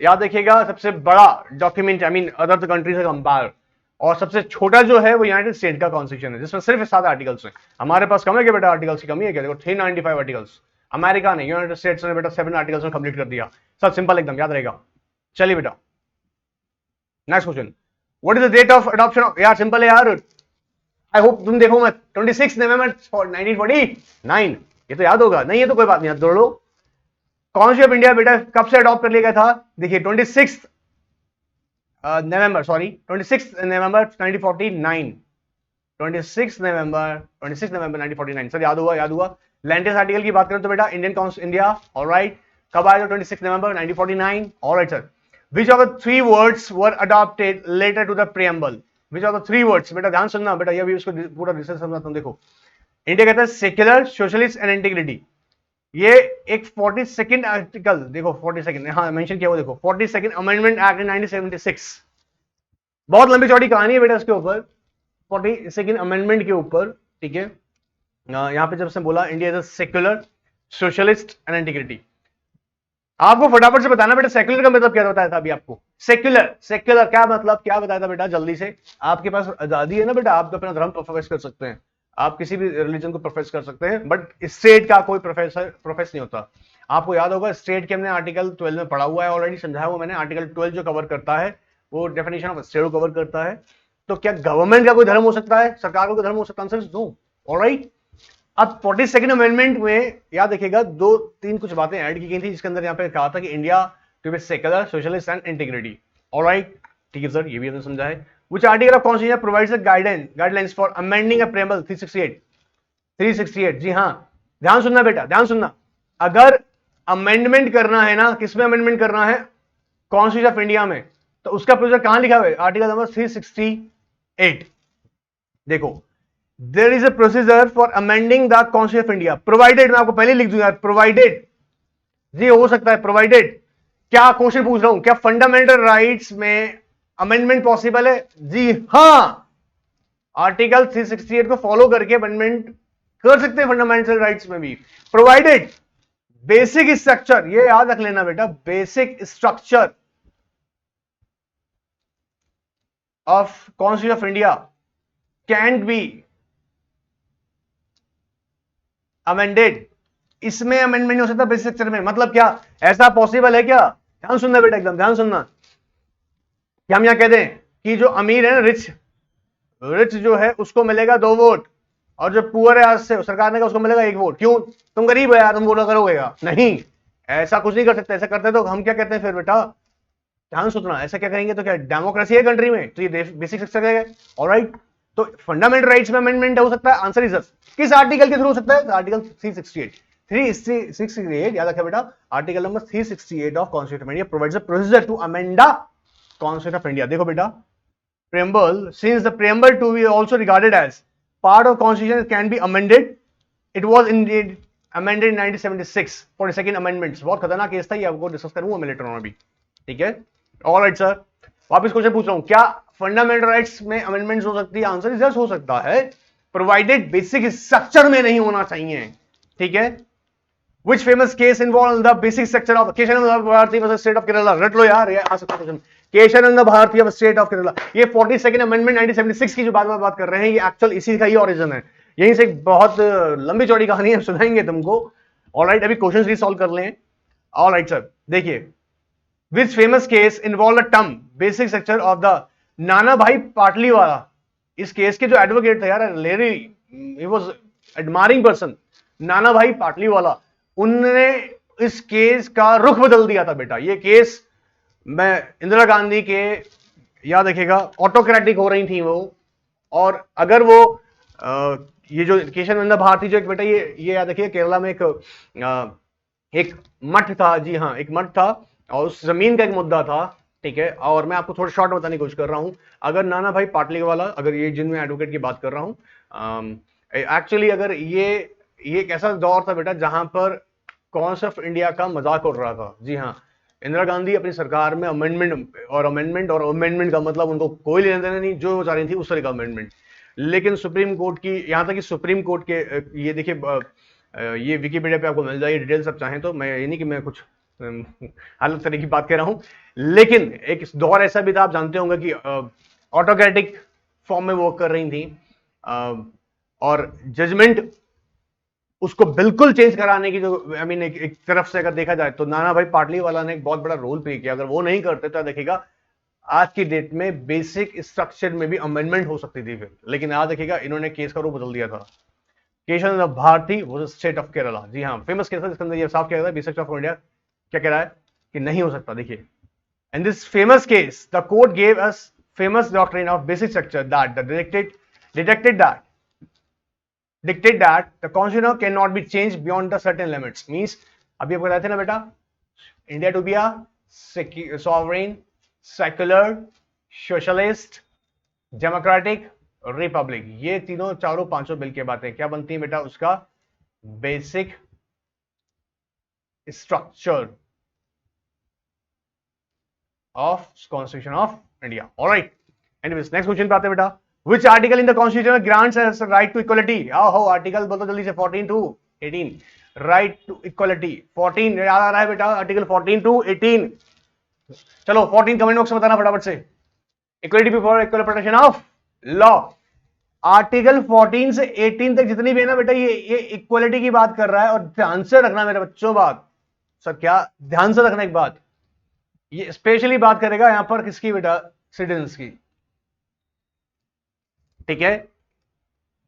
S1: याद रखिएगा, सबसे बड़ा document, I mean other country से कंपेयर, और सबसे छोटा जो है वो यूनाइटेड स्टेट का कॉन्स्टिट्यूशन है, जिसमें सिर्फ 7 आर्टिकल्स हैं। हमारे पास कम है क्या बेटा? आर्टिकल्स की कमी है क्या? देखो 395 आर्टिकल्स। अमेरिका ने, यूनाइटेड स्टेट्स ने बेटा 7 आर्टिकल्स में कंप्लीट कर दिया। सब सिंपल एकदम, याद रहेगा। चलिए बेटा next question, what is the date of adoption of, यार सिंपल है यार, आई होप तुम देखो मत, 26 नवंबर 1949, ये तो याद होगा। नहीं है तो कोई बात नहीं, जोड़ लो। कॉन्स्टिट्यूशन ऑफ इंडिया बेटा कब से अडॉप्ट कर लिया गया था? देखिए 26 नवंबर 1949, 26 नवंबर 1949। सर याद हुआ। लैंडेस आर्टिकल की बात करें तो बेटा इंडियन कॉन्स्टिट्यूशन इंडिया, ऑलराइट, कब आया था? 26 November 1949। Alright sir, which of the 3 words were adopted later to the preamble? Which of the 3 words, बेटा ध्यान सुनना बेटा, ये भी उसको पूरा रिसर्च समझाता हूं। देखो, इंडिया कहता है सेक्युलर, सोशलिस्ट एंड इंटीग्रिटी। ये एक 42nd आर्टिकल, देखो 42nd, हाँ मेंशन किया हुआ, देखो 42nd अमेंडमेंट एक्ट 1976। बहुत लंबी चौड़ी कहानी है बेटा इसके ऊपर, 42nd अमेंडमेंट के ऊपर, ठीक है। यहां पे जब से बोला India is a secular, socialist and integrity, आपको फटाफट से बताना बेटा सेक्युलर का मतलब क्या बताया था अभी आपको? सेक्युलर क्या मतलब, क्या बताया था बेटा जल्दी से? आपके पास आजादी है ना बेटा, आप अपना धर्म प्रोफेस कर सकते हैं, आप किसी भी रिलीजन को प्रोफेस कर सकते हैं, बट स्टेट का कोई प्रोफेस नहीं होता। आपको याद होगा स्टेट के हमने आर्टिकल 12 में पढ़ा हुआ है, ऑलरेडी समझाया हुआ मैंने। आर्टिकल 12 जो कवर करता है वो डेफिनेशन ऑफ स्टेट को कवर करता है। तो क्या गवर्नमेंट का कोई धर्म हो सकता है, सरकार का कोई धर्म हो सकता है? Answer is no. ऑलराइट, अब 42nd अमेंडमेंट में याद रखिएगा 2-3 कुछ बातें ऐड की गई थी, जिसके अंदर यहाँ पे कहा था कि India to be secular, socialist and integrity. Alright, ठीक है सर, ये भी हमने समझा है। Which article of Constitution provides the guidelines for amending a preamble? 368। जी हाँ, ध्यान सुनना बेटा, ध्यान सुनना। अगर अमेंडमेंट करना है ना, किसमें अमेंडमेंट करना है? कॉन्स्टिट्यूशन ऑफ इंडिया में। तो उसका प्रोविजन कहां लिखा हुआ है? Article number 368। देखो, there is a procedure for amending the constitution of India, provided, मैं आपको पहले लिख दूंगा, प्रोवाइडेड जी हो सकता है, प्रोवाइडेड। क्या क्वेश्चन पूछ रहा हूं, क्या फंडामेंटल राइट्स में अमेंडमेंट पॉसिबल है? जी हां, आर्टिकल 368 को फॉलो करके अमेंडमेंट कर सकते हैं फंडामेंटल राइट्स में भी, प्रोवाइडेड बेसिक स्ट्रक्चर, ये याद रख लेना बेटा, basic structure of constitution of India can be amended. इसमें अमेंडमेंट नहीं हो सकता बेसिक स्ट्रक्चर में, मतलब क्या ऐसा पॉसिबल है क्या? ध्यान सुनना बेटा, एकदम ध्यान सुनना। कि हम यहां कहते हैं कि जो अमीर है ना, रिच जो है उसको मिलेगा 2 वोट, और जो पुअर है आज से सरकार ने कहा उसको मिलेगा 1 वोट। क्यों? तुम गरीब हो यार, तुम वोट करोगे? नहीं, ऐसा कुछ नहीं कर सकते। ऐसा करते तो हम क्या कहते हैं फिर बेटा? ध्यान सुनना, ऐसा क्या करेंगे तो क्या डेमोक्रेसी है कंट्री में? तो ये बेसिक स्ट्रक्चर है। ऑलराइट, तो फंडामेंटल राइट्स में अमेंडमेंट हो सकता है, आंसर इज किस आर्टिकल के थ्रू हो सकता है? आर्टिकल 368। 368, याद रखा बेटा, article number 368 of constitution of India provides a procedure to amend the constitution of India. देखो बेटा, preamble, since the preamble to be also regarded as part of constitution can be amended, it was indeed amended in 1976 for the second amendments। बहुत खतरनाक case था ये, आपको discuss करूंगा मैं later on अभी, ठीक है। ऑलराइट सर, वापस क्वेश्चन पूछ रहा हूं, क्या फंडामेंटल राइट्स में अमेंडमेंट्स हो सकती है? आंसर इज यस, हो सकता है, प्रोवाइडेड बेसिक स्ट्रक्चर में नहीं होना चाहिए, ठीक है। Which famous case involved the basic structure of Keshananda Bharati versus State of Kerala? रट लो यार, ये आ सकता question, Kesavananda Bharati versus state of Kerala. ये 42nd अमेंडमेंट 1976 की जो बात कर रहे हैं, ये एक्चुअल इसी का ही ओरिजिन है। यहीं से एक बहुत लंबी चौड़ी कहानी हम सुनाएंगे तुमको। ऑलराइट, अभी क्वेश्चंस रीसॉल्व कर लें। ऑलराइट सर, देखिए, which famous case involve the term basic structure of the नाना भाई पाटलीवाला। इस केस के जो एडवोकेट थे यार, लेरी, ही वाज एडमायरिंग पर्सन, नाना भाई पाटलीवाला, उनने इस केस का रुख बदल दिया था बेटा। ये केस मैं इंदिरा गांधी के, याद रखिएगा, ऑटोक्रेटिक हो रही थी वो, और अगर वो ये जो केशवानंद भारती जो एक बेटा, ये याद रखिए, केरला में एक मठ था, जी हाँ, एक मठ था, और उस जमीन का एक मुद्दा था, ठीक है। और मैं आपको थोड़ा शॉर्ट बताने की कोशिश कर रहा हूं। अगर नाना भाई पाटलीवाला, अगर ये जिनमें एडवोकेट की बात कर रहा हूं, एक्चुअली अगर ये एक ऐसा दौर था बेटा जहां पर कॉन्स्टिट्यूशन ऑफ इंडिया का मजाक उड़ रहा था। जी हाँ, इंदिरा गांधी अपनी सरकार में अमेंडमेंट का मतलब उनको कोई लेना देना नहीं, जो वो चाह रही थी उस तरह का अमेंडमेंट। लेकिन सुप्रीम कोर्ट की, यहां तक कि सुप्रीम कोर्ट के, ये देखिए, ये विकिपीडिया पे आपको मिल जाएगी डिटेल्स सब चाहें तो, मैं ये नहीं कि मैं कुछ अलग तरह की बात कर रहा हूं, लेकिन एक दौर ऐसा भी था, आप जानते होंगे कि ऑटोक्रेटिक फॉर्म में वर्क कर रही थी, और जजमेंट उसको बिल्कुल चेंज कराने की जो, आई मीन, एक तरफ से अगर देखा जाए तो नाना भाई पाटलीवाला ने एक बहुत बड़ा रोल प्ले किया। अगर वो नहीं करते तो देखिएगा आज की डेट में बेसिक स्ट्रक्चर में भी अमेंडमेंट हो सकती थी फिर, लेकिन आज देखिएगा इन्होंने केस का रूप बदल दिया था। केशवानंद भारती वो स्टेट ऑफ केरला, जी हाँ, फेमस केस है जिसके अंदर ये साफ किया था बेसिक ऑफ इंडिया क्या कह रहा है कि नहीं हो सकता। देखिए, in this famous case the court gave us famous doctrine of basic structure that the dictate that the constitution cannot be changed beyond the certain limits। means अभी आपको बताते थे ना बेटा, India to be a sovereign, secular, socialist, democratic, republic, ये तीनों चारों पांचों बिल की बातें क्या बनती है बेटा, उसका basic structure of constitution of India. Alright, anyways next question पे आते हैं बेटा। Which article in the constitution grants us right to equality? आओ आर्टिकल बोलो जल्दी से, 14 to 18, राइट टू इक्वलिटी। 14 याद आ रहा है बेटा, आर्टिकल 14 to 18। चलो 14 कमेंट बॉक्स में बताना फटाफट से। Equality before equal protection of law. Article 14 से 18 तक जितनी भी है ना बेटा, ये इक्वलिटी की बात कर रहा है। और ध्यान से रखना मेरे बच्चों बात, सर क्या ध्यान से रखना एक बात, ये स्पेशली बात करेगा यहां पर किसकी बेटा, सिटीजन्स की, ठीक है,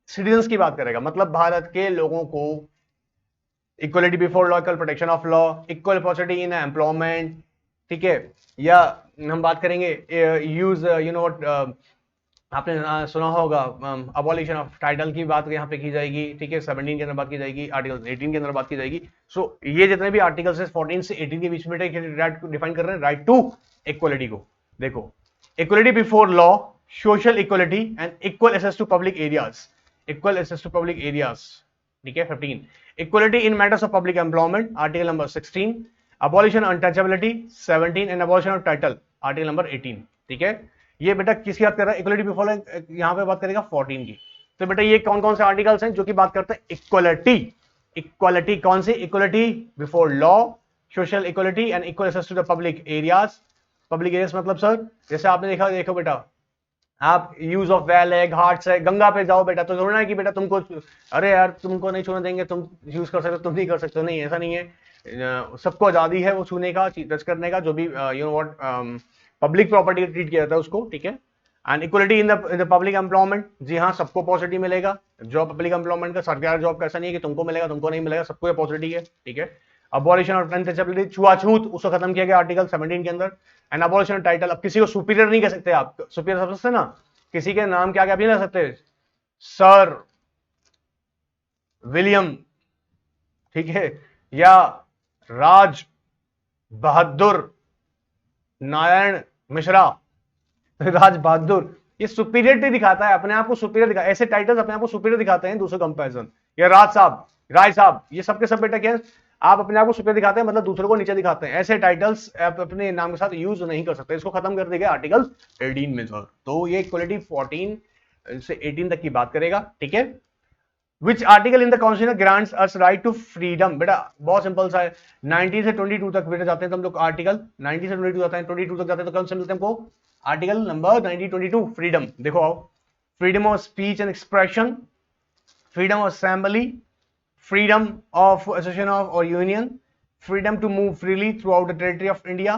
S1: सिटीजन्स की बात करेगा, मतलब भारत के लोगों को equality before law, equal protection of law, equal opportunity in employment, ठीक है। या हम बात करेंगे यूज, यू नो व्हाट, आपने सुना होगा अबॉलिशन ऑफ टाइटल की बात यहाँ पे की जाएगी, ठीक है, 17 के अंदर बात की जाएगी, आर्टिकल 18 के अंदर बात की जाएगी। सो ये जितने भी आर्टिकल्स है 14 से 18 के बीच में राइट डिफाइन कर रहे हैं, राइट टू इक्वलिटी को। देखो, equality before law, social equality and equal access to public areas, equal access to public areas, ठीक है। 15, equality in matters of public employment, article number 16, abolition untouchability 17 and abolition of title, article number 18, ठीक है। ये बेटा किसकी बात कर रहा है, इक्वलिटी बिफोर, यहां पे बात करेगा 14 की। तो बेटा ये कौन कौन से आर्टिकल्स हैं जो कि बात करते हैं इक्वलिटी, इक्वलिटी कौन सी, equality before law, social equality and equal access to the public areas. Public areas मतलब सर जैसे आपने देखा, देखो बेटा, आप यूज ऑफ वेल है, घाट्स है, गंगा पे जाओ बेटा, तो थोड़ा है कि बेटा तुमको, अरे यार तुमको नहीं छूने देंगे, तुम यूज कर सकते हो, तुम नहीं कर सकते हो, नहीं ऐसा नहीं है। सबको आजादी है वो छूने का, टच करने का, जो भी you know what public property treat किया जाता है उसको, ठीक है। And equality in the public employment, जी हाँ, सबको अपॉर्चुनिटी मिलेगा। जॉब पब्लिक एम्प्लॉयमेंट का, सरकारी जॉब का ऐसा नहीं है कि तुमको मिलेगा तुमको नहीं मिलेगा, सबको अपॉर्चुनिटी है, ठीक है। अबॉलिशन ऑफ अनटचेबिलिटी, छुआछूत, उसको खत्म किया गया आर्टिकल 17 के अंदर। एंड अबॉलिशन ऑफ टाइटल, अब किसी को सुपीरियर नहीं कह सकते आप, सुपीरियर समझते ना, किसी के नाम के आगे आप नहीं रख सकते, सर विलियम, ठीक है, या राज बहादुर नारायण मिश्रा, राज बहादुर, ये सुपीरियरिटी दिखाता है, अपने आप को सुपीरियर दिखा, ऐसे टाइटल्स अपने आप को सुपीरियर दिखाते हैं दूसरे कंपैरिजन। या राज साहब, राय साहब, ये सबके सब बेटा क्या है, आप अपने आप को सुपीरियर दिखाते हैं, मतलब दूसरों को नीचे दिखाते हैं। ऐसे टाइटल्स आप अपने नाम के साथ यूज नहीं कर सकते, इसको खत्म कर देगा आर्टिकल 18 में सर। तो ये इक्वलिटी 14 से 18 तक की बात करेगा, ठीक है। Which article in the Constitution grants us right to freedom? बेटा बहुत सिंपल सा है, 19 से 22 तक बेटा जाते हैं तो हम लोग आर्टिकल 19 से 22 जाते हैं, 22 तक जाते हैं तो कौन से मिलते हैं हमको, आर्टिकल नंबर 1922 फ्रीडम। देखो आओ, freedom of speech and expression, freedom of assembly, freedom of association of or union, freedom to move freely throughout the territory of India,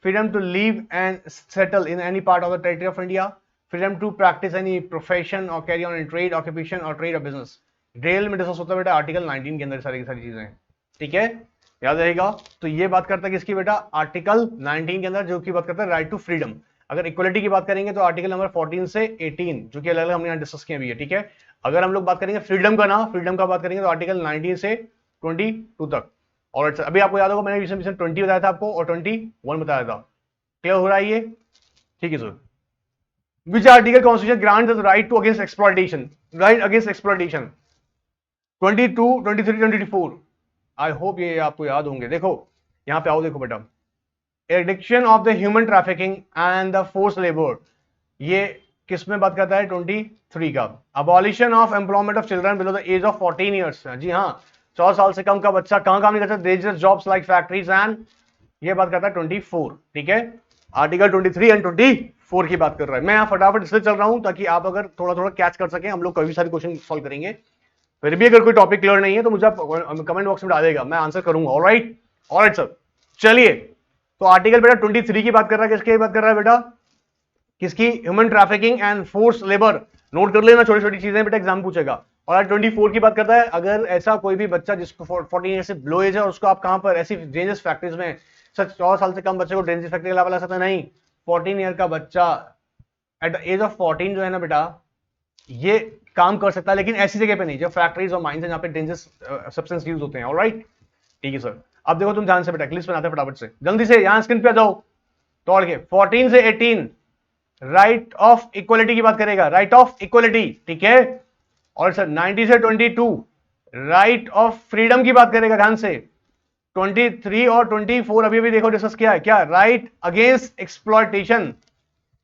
S1: freedom to live and settle in any part of the territory of India, freedom to practice any profession or carry on in trade, occupation or trade or business। Detail में discuss होता है बेटा article 19 के अंदर सारी की सारी चीजें, ठीक है, याद रहेगा। तो ये बात करता है किसकी बेटा, आर्टिकल 19 के अंदर, जो की बात करता है राइट टू फ्रीडम। अगर इक्वलिटी की बात करेंगे तो आर्टिकल नंबर 14 से 18, जो कि अलग अलग हमने यहाँ डिस्कस किया भी है, ठीक है। अगर हम लोग बात करेंगे फ्रीडम का ना, फ्रीडम का बात करेंगे तो आर्टिकल 19 से 22 तक। और अभी आपको याद होगा मैंने 20 बताया था आपको और 21 बताया था, क्लियर हो रहा है ये, ठीक है sir. Which article constitution grants the right to against exploitation, right against exploitation, 22, 23, 24, I hope ये आपको याद होंगे। देखो यहां पे आओ, देखो बेटा, addiction of the human trafficking and the force labour, ये किस में बात करता है, 23 का। Abolition of employment of children below the age of 14 years, जी हाँ, 14 साल से कम का बच्चा कहां काम नहीं करता, dangerous jobs like factories and, ये बात करता है 24, ठीक है। आर्टिकल 23 एंड 24 की बात कर रहा है। मैं यहाँ फटाफट इसलिए चल रहा हूं ताकि आप अगर थोड़ा थोड़ा कैच कर सके, हम लोग कभी सारे क्वेश्चन सॉल्व करेंगे। फिर भी अगर कोई टॉपिक क्लियर नहीं है तो मुझे आप कमेंट बॉक्स में डालेगा, मैं आंसर करूंगा। ऑलराइट, ऑलराइट सर, चलिए। तो आर्टिकल बेटा 23 की बात कर रहा है, किसकी बात कर रहा है बेटा, किसकी, human trafficking and force labour. Note कर लेना, छोटी छोटी चीजें बेटा एग्जाम पूछेगा। और 24 की बात करता है, अगर ऐसा कोई भी बच्चा जिसको 14 ईयर से बिलो एज है और उसको आप कहां पर ऐसी डेंजरस फैक्ट्रीज में, सर 14 साल से कम बच्चे को डेंजरस फैक्ट्री ला सकता नहीं, 14 ईयर का बच्चा एट द एज ऑफ 14 जो है ना बेटा, ये काम कर सकता है, लेकिन ऐसी जगह पे नहीं जो फैक्ट्रीज और माइंस है जहां पे डेंजरस सब्सटेंस यूज होते हैं। ऑलराइट, ठीक है सर। अब देखो तुम ध्यान से बेटा, लिस्ट बनाते हैं फटाफट से, जल्दी से यहां स्क्रीन पे आ जाओ दौड़ के। 14 से 18 राइट ऑफ इक्वलिटी की बात करेगा, राइट ऑफ इक्वलिटी, ठीक है। और सर 90 से 22 राइट ऑफ फ्रीडम की बात करेगा, ध्यान से। 23 और 24 अभी अभी देखो डिस्कस किया है, क्या, राइट अगेंस्ट एक्सप्लॉयटेशन,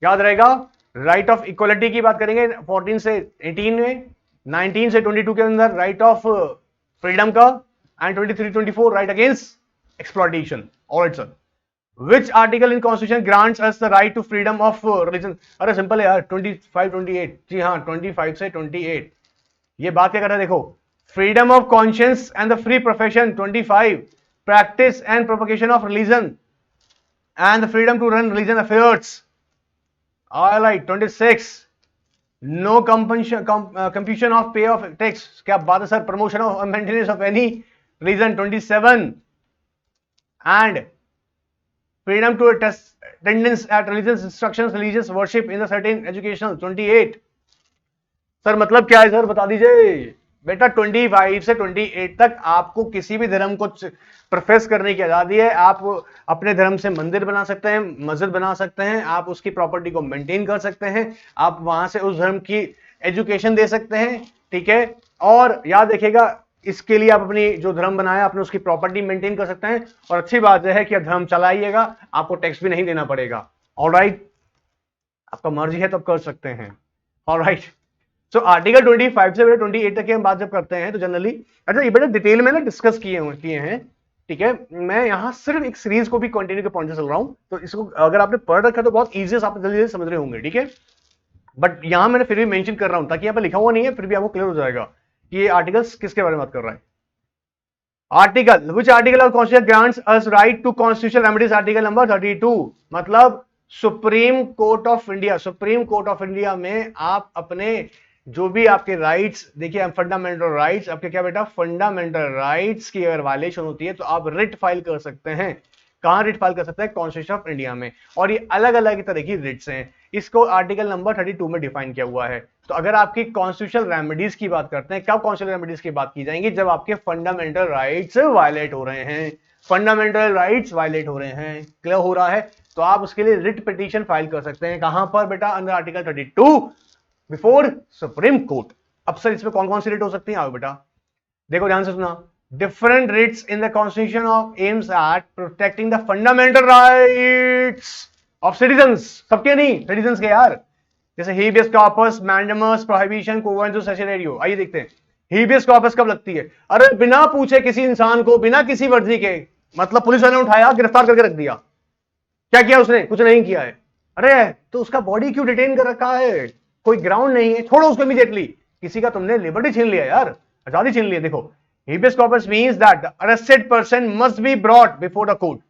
S1: याद रहेगा। राइट ऑफ इक्वलिटी की बात करेंगे 14 से 18 में, 19 से 22 के अंदर राइट ऑफ फ्रीडम का, and 23, 24 right against exploitation. Alright sir. Which article in Constitution grants us the right to freedom of religion? अरे सिंपल है यार, 25, 28, जी हाँ 25 से 28। ये बात क्या कर रहा है देखो, freedom of conscience and the free profession 25, practice and propagation of religion and the freedom to run religion affairs, alright 26, no compulsion of pay of tax, क्या बात है sir, promotion of maintenance of any reason 27, and freedom to attendance at religious instructions, religious worship in the certain educational 28। Sir मतलब क्या है sir, बता दीजिए बेटा। 25 से 28 तक आपको किसी भी धर्म को प्रोफेस करने की आजादी है। आप अपने धर्म से मंदिर बना सकते हैं, मस्जिद बना सकते हैं, आप उसकी प्रॉपर्टी को मेंटेन कर सकते हैं, आप वहां से उस धर्म की एजुकेशन दे सकते हैं, ठीक है। और याद रखिएगा, इसके लिए आप अपनी जो धर्म बनाया आपने उसकी प्रॉपर्टी मेंटेन कर सकते हैं। और अच्छी बात यह है कि धर्म चलाइएगा, आपको टैक्स भी नहीं देना पड़ेगा। ऑलराइट, आपका मर्जी है तो आप कर सकते हैं। ऑलराइट, सो आर्टिकल 25 से 28 तक की हम बात जब करते हैं तो जनरली, अच्छा ये बड़े डिटेल में ना डिस्कस किए हैं, ठीक है। मैं यहां सिर्फ एक सीरीज को भी कंटिन्यू के पॉइंट से चल रहा हूं, तो इसको अगर आपने पढ़ रखा तो बहुत ईजी, आप जल्दी जल्दी समझ रहे होंगे, ठीक है। बट यहां मैंने फिर भी मेंशन कर रहा हूं ताकि यहां पर लिखा हुआ नहीं है, फिर भी आपको क्लियर हो जाएगा कि ये आर्टिकल्स किसके बारे में बात कर रहा है। Article, which article of constitution grants us right to constitutional remedies, article number 32, मतलब supreme court of India, supreme court of India में आप अपने जो भी आपके राइट्स, देखिए फंडामेंटल राइट्स, आपके क्या बेटा, फंडामेंटल राइट्स की अगर वायलेशन होती है तो आप रिट फाइल कर सकते हैं। कहां रिट फाइल कर सकता है? कॉन्स्टिट्यूशन ऑफ इंडिया में। और ये अलग अलग तरह की रिट्स हैं, इसको आर्टिकल नंबर 32 में डिफाइन किया हुआ है। तो अगर आपकी कॉन्स्टिट्यूशनल रेमेडीज की बात करते हैं, कब कॉन्स्टिट्यूशनल रेमेडीज की बात की जाएंगी? जब आपके फंडामेंटल राइट्स वायलेट हो रहे हैं, फंडामेंटल राइट्स वायलेट हो रहे हैं, क्लियर हो रहा है? तो आप उसके लिए रिट पिटीशन फाइल कर सकते हैं। कहां पर बेटा? Under article 32 before supreme court. अब सर इसमें कौन कौन सी रिट हो सकती है? आओ बेटा देखो ध्यान से सुना। Different writs in the constitution of aims at protecting the fundamental rights of citizens, सबके नहीं, सिटीजंस के यार। जैसे habeas corpus, mandamus, prohibition, quo warranto, certiorari. आइए देखते हैं हेबियस कॉर्पस कब लगती है। अरे बिना पूछे किसी इंसान को, बिना किसी वर्दी के, मतलब पुलिस वाले ने उठाया, गिरफ्तार करके रख दिया, क्या किया उसने? कुछ नहीं किया है। अरे तो उसका बॉडी क्यों डिटेन कर रखा है? कोई ग्राउंड नहीं है, छोड़ो उसको इमीडिएटली। किसी का तुमने लिबर्टी छीन लिया यार, आजादी छीन लिया। देखो habeas corpus means that the arrested person must be brought before the court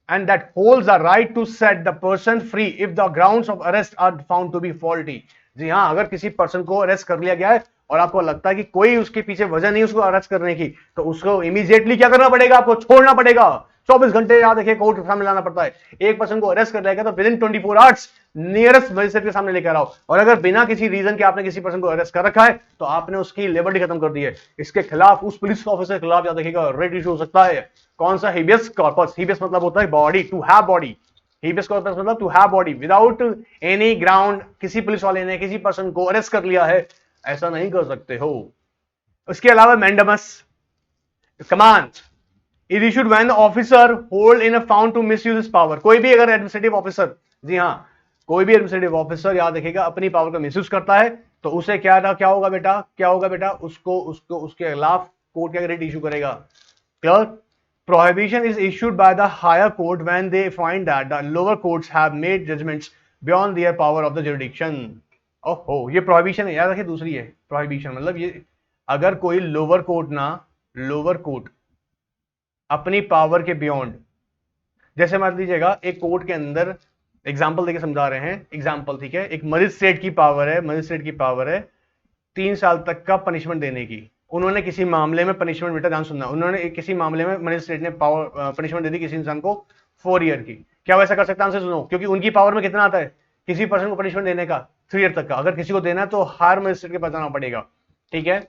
S1: and that holds the right to set the person free if the grounds of arrest are found to be faulty। जी हाँ, अगर किसी person को arrest कर लिया गया है और आपको लगता है कि कोई उसके पीछे वजह नहीं उसको अरेस्ट करने की, तो उसको इमीडिएटली क्या करना पड़ेगा? आपको छोड़ना पड़ेगा। 24 घंटे याद रखिए कोर्ट के सामने लाना पड़ता है। एक पर्सन को अरेस्ट कर लिया गया तो with in 24 hours nearest magistrate के सामने लेकर आओ। और अगर बिना किसी रीजन के आपने किसी पर्सन को अरेस्ट कर रखा है तो आपने उसकी लिबर्टी खत्म कर दी है, इसके खिलाफ, उस पुलिस ऑफिसर के खिलाफ याद रखिएगा रेट इशू हो सकता है। कौन सा? Habeas corpus. हेबियस मतलब होता है body, to have body. Habeas corpus मतलब to have body without any ground. किसी पुलिस वाले ने किसी पर्सन को अरेस्ट कर लिया है, ऐसा नहीं कर सकते हो। उसके अलावा mandamus command is issued when the officer hold in a found to misuse his power। कोई भी अगर एडमिनिस्ट्रेटिव ऑफिसर, जी हाँ, कोई भी एडमिनिस्ट्रेटिव ऑफिसर याद रखिएगा अपनी पावर का मिसयूज करता है तो उसे क्या होगा बेटा? क्या होगा बेटा? उसको उसको उसके खिलाफ कोर्ट क्या रेट इशू करेगा? Clear? Prohibition is issued by the higher court when they find that the lower courts have made judgments beyond their power of the jurisdiction। ओहो, ये प्रोहिबिशन है, याद रखिए दूसरी है प्रोहिबिशन। मतलब ये अगर कोई लोअर कोर्ट अपनी पावर के बियॉन्ड, जैसे मान लीजिएगा एक कोर्ट के अंदर, एग्जांपल देके समझा रहे हैं, एग्जांपल, ठीक है, एक मजिस्ट्रेट की पावर है 3 साल तक का पनिशमेंट देने की। उन्होंने किसी मामले में पनिशमेंट, बेटा ध्यान सुनना, उन्होंने किसी मामले में मजिस्ट्रेट ने पावर पनिशमेंट दे दी किसी इंसान को 4 ईयर की। क्या वैसा कर सकता है? हमसे सुनो, क्योंकि उनकी पावर में कितना आता है किसी पर्सन को पनिशमेंट देने का? 3 ईयर तक का। अगर किसी को देना है तो हायर मजिस्ट्रेट के पास जाना पड़ेगा, ठीक है?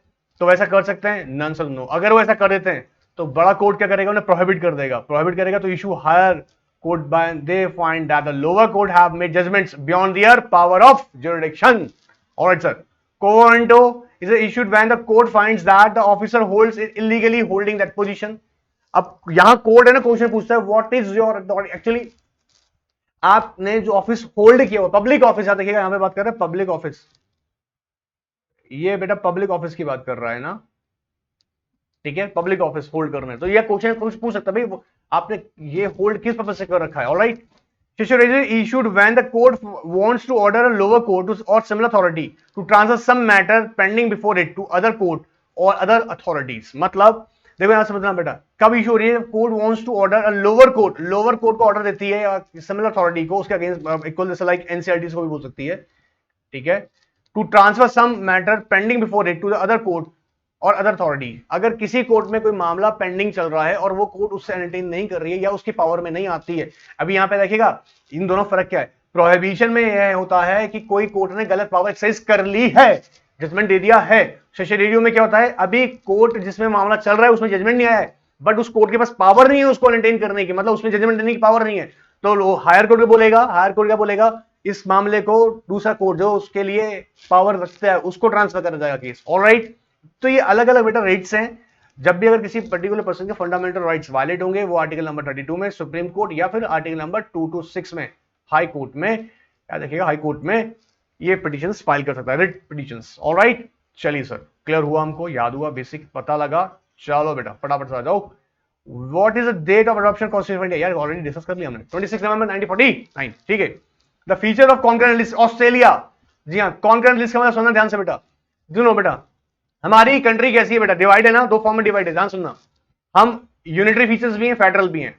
S1: तो वैसा कर सकते हैं? None sir no. अगर वो ऐसा कर देते हैं तो बड़ा कोर्ट क्या करेगा? उन्हें प्रोहिबिट करेगा तो issue higher court by they find that the lower court have made judgments beyond their power of jurisdiction. Alright sir. Quo warranto is issued when the court finds that the officer holds illegally holding that position। अब यहां court है ना, question पूछता है what is your authority. Actually आपने जो office hold किया हुआ पब्लिक ऑफिस, याद रखिएगा यहां पे बात कर रहे हैं पब्लिक ऑफिस, ये बेटा पब्लिक ऑफिस की बात कर रहा है ना, ठीक है? पब्लिक ऑफिस होल्ड करना है तो यह क्वेश्चन पूछ सकता है भाई आपने ये होल्ड किस पर्पज से कर रखा है। Alright. issued when the court wants to order a lower court or similar authority to transfer some matter pending before it to other court or other authorities। मतलब देखो यहां समझना बेटा, कब इशू हो रही है? Court wants to order a lower court को ऑर्डर देती है सिमिलर अथॉरिटी को, उसके अगेंस्ट इक्वल, जैसे लाइक एनसीईआरटी को भी बोल सकती है, ठीक है, to transfer some matter pending before it to the other court और अदर अथॉरिटी। अगर किसी कोर्ट में कोई मामला पेंडिंग चल रहा है और वो कोर्ट उससे एंटरटेन नहीं कर रही है या उसकी पावर में नहीं आती है, अभी यहां पे देखिएगा इन दोनों फर्क क्या है। प्रोहिबिशन में यह होता है कि कोई कोर्ट ने गलत पावर एक्सरसाइज कर ली है, जजमेंट दे दिया है। सेशनरियो में क्या होता है, अभी कोर्ट जिसमें मामला चल रहा है उसमें जजमेंट नहीं आया है, बट उस कोर्ट के पास पावर नहीं है उसको एंटरटेन करने की, मतलब उसमें जजमेंट देने की पावर नहीं है, तो हायर कोर्ट को बोलेगा, हायर कोर्ट क्या बोलेगा, इस मामले को दूसरा कोर्ट जो उसके लिए पावर रखता है उसको ट्रांसफर करा जाएगा केस। ऑलराइट। तो ये अलग अलग बेटा राइट्स हैं। जब भी अगर किसी पर्टिकुलर पर्सन के फंडामेंटल राइट्स वायलेट होंगे, वो आर्टिकल नंबर 32 में सुप्रीम कोर्ट या फिर आर्टिकल नंबर 2 to 6 में हाई कोर्ट में, क्या देखिएगा, हाई कोर्ट में ये पिटीशंस फाइल कर सकता है, रिट पिटीशंस। ऑलराइट। चलिए सर, क्लियर हुआ, हमको याद हुआ, बेसिक पता लगा। चलो बेटा फटाफट से आ जाओ। What is the date of adoption constitution of India? यार ऑलरेडी डिस्कस कर लिया हमने, 26 नवंबर 1949, ठीक है। The feature of concurrent list Australia. जी हाँ, कॉन्करेंट लिस्ट का मतलब सुनना ध्यान से बेटा, सुनो बेटा, हमारी कंट्री कैसी है बेटा, डिवाइड है ना, 2 फॉर्म में डिवाइड है, ध्यान सुनना। हम यूनिटरी फीचर्स भी हैं, फेडरल भी हैं।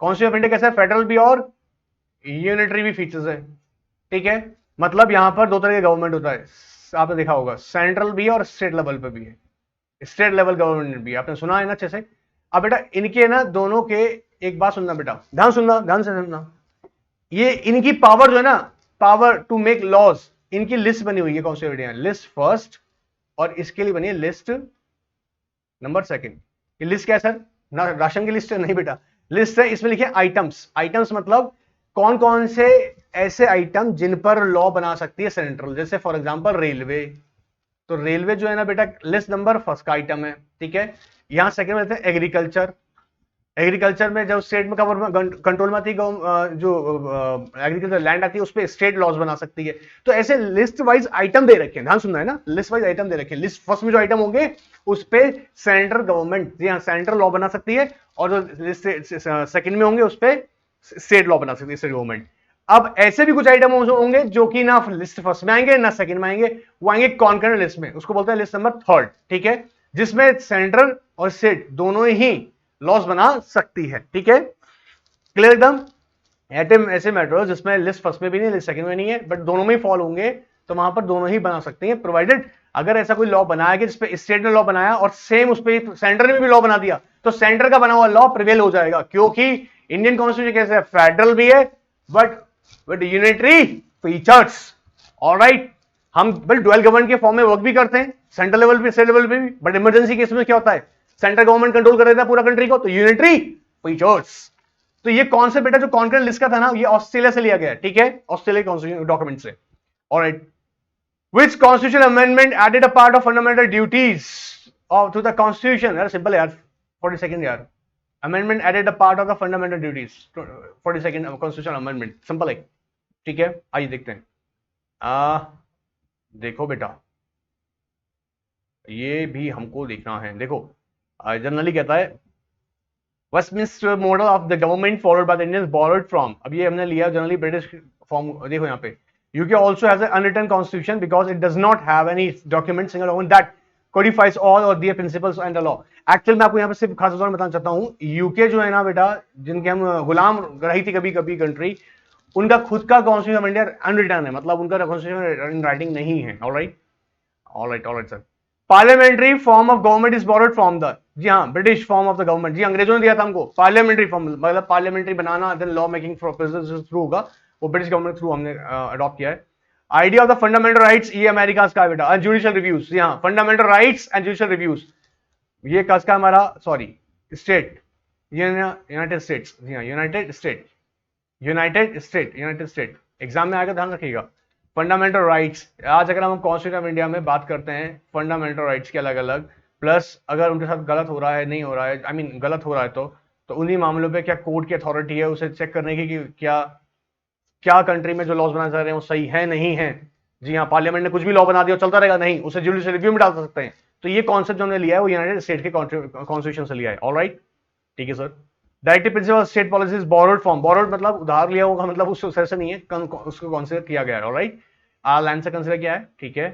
S1: कॉन्स्टिट्यूशन ऑफ इंडिया कैसा है, फेडरल भी और यूनिटरी भी फीचर्स है, ठीक है। मतलब यहां पर 2 तरह के गवर्नमेंट होता है, आपने देखा होगा, सेंट्रल भी है और स्टेट लेवल पे भी है, स्टेट लेवल गवर्नमेंट भी, आपने सुना है ना अच्छे से। अब बेटा इनके ना दोनों के एक बात सुनना बेटा, ध्यान सुनना, ध्यान से सुनना। ये इनकी पावर जो है ना, पावर टू मेक लॉज, इनकी लिस्ट बनी हुई है कौन सी इंडिया, लिस्ट फर्स्ट, और इसके लिए बनी है लिस्ट नंबर सेकंड। ये लिस्ट क्या है सर, ना राशन की लिस्ट है, नहीं बेटा, लिस्ट है, इसमें लिखे आइटम्स। आइटम्स मतलब कौन कौन से ऐसे आइटम जिन पर लॉ बना सकती है सेंट्रल, जैसे फॉर एग्जांपल रेलवे, तो रेलवे जो है ना बेटा लिस्ट नंबर फर्स्ट का आइटम है, ठीक है। यहां सेकंड में लेते हैं एग्रीकल्चर, एग्रीकल्चर में जब स्टेट में कंट्रोल में थी जो एग्रीकल्चर लैंड आती है उस पर स्टेट लॉज बना सकती है। तो ऐसे लिस्ट वाइज आइटम दे रखे हैं, ध्यान सुनना है ना, लिस्ट वाइज आइटम दे रखे हैं। लिस्ट फर्स्ट में जो आइटम होंगे उस पे सेंट्रल गवर्नमेंट, जी हाँ, सेंट्रल लॉ बना सकती है, और जो लिस्ट सेकंड में होंगे उस पे स्टेट लॉ बना सकती है स्टेट गवर्नमेंट। अब ऐसे भी कुछ आइटम होंगे जो कि ना लिस्ट फर्स्ट में आएंगे ना सेकंड में आएंगे, वो आएंगे कॉन्करेंट लिस्ट में, उसको बोलते हैं लिस्ट नंबर थर्ड, ठीक है, जिसमें सेंट्रल और स्टेट दोनों ही लॉस बना सकती है, ठीक है, क्लियर एकदम। एटम ऐसे मैटर जिसमें लिस्ट फर्स्ट में भी नहीं लिस्ट सेकंड में नहीं है, बट दोनों में ही फॉल होंगे, तो वहां पर दोनों ही बना सकते हैं, प्रोवाइडेड अगर ऐसा कोई लॉ बनाया गया जिसपे स्टेट ने लॉ बनाया और सेम उस पर सेंटर ने भी लॉ बना दिया, तो सेंटर का बना हुआ लॉ प्रिवेल हो जाएगा, क्योंकि इंडियन कॉन्स्टिट्यूशन कैसे है, फेडरल भी है but with unitary features, alright. हम बिल डुअल गवर्नमेंट के फॉर्म में वर्क भी करते हैं, सेंट्रल लेवल पे स्टेट लेवल पे भी, बट इमरजेंसी केस में क्या होता है, सेंट्रल गवर्नमेंट कंट्रोल कर देता है पूरा कंट्री को, तो यूनिटरी फीचर्स। तो ये कॉन्सेप्ट बेटा जो कॉन्करेंट लिस्ट का था ना, ये ऑस्ट्रेलिया से लिया गया है, ठीक है, ऑस्ट्रेलिया कॉन्स्टिट्यूशन डॉक्यूमेंट से, alright. Which constitutional amendment added a part of fundamental duties to the constitution? यार सिंपल यार, 42nd यार, amendment added a part of the fundamental duties, 42nd constitutional amendment, simple है, ठीक है। आइए देखते हैं, देखो बेटा ये भी हमको देखना है, देखो जनरली कहता है Westminster model of the government followed by the Indians borrowed from, अब ये हमने लिया जनरली ब्रिटिश फॉर्म, देखो यहाँ पे UK also has an unwritten constitution because it does not have any document, single document that codifies all of their principles and the law. Actual मैं आपको यहाँ पे सिर्फ खास उदाहरण बताना चाहता हूँ, यूके जो है ना बेटा, जिनके हम गुलाम रही थी कभी कभी कंट्री, उनका खुद का कॉन्स्टिट्यूशन ऑफ इंडिया अनरिटन है, मतलब उनका कॉन्स्टिट्यूशन इन राइटिंग नहीं है, alright, alright, alright sir. Parliamentary form of government is borrowed from the, जी हाँ, British form of the government, जी अंग्रेजों ने दिया था हमको पार्लियामेंट्री फॉर्म, मतलब पार्लियामेंट्री बनाना then law making process through होगा, वो ब्रिटिश गवर्नमेंट थ्रू हमने अडॉप्ट किया है। Idea of the fundamental rights, ये अमेरिका का बेटा, जुडिशियल रिव्यूज, जी हाँ, fundamental rights and judicial reviews, ये का हमारा, सॉरी, स्टेट, यूनाइटेड स्टेट्स, जी हाँ, United state, United state, United state, exam में आएगा, ध्यान रखिएगा। फंडामेंटल राइट्स, आज अगर हम कॉन्स्टिट्यूशन ऑफ इंडिया में बात करते हैं फंडामेंटल राइट्स के अलग अलग, प्लस अगर उनके साथ गलत हो रहा है, नहीं हो रहा है, आई मीन गलत हो रहा है, तो उन्हीं मामलों पे क्या कोर्ट की अथॉरिटी है उसे चेक करने की कि क्या कंट्री में जो लॉज बनाए जा रहे हैं वो सही है नहीं है। जी हाँ, पार्लियामेंट ने कुछ भी लॉ बना दिया चलता रहेगा, नहीं, उसे जुडिशियल रिव्यू में डाल सकते हैं। तो ये कॉन्सेप्ट जो हमने लिया है वो यूनाइटेड स्टेट के कॉन्स्टिट्यूशन से लिया है, ऑलराइट, ठीक है sir. Directive principle state policies borrowed from, borrowed मतलब उधार लिया होगा, मतलब उस से नहीं है, उसको कंसीडर किया गया है, ऑलराइट, लाइन से कंसीडर किया है, ठीक है।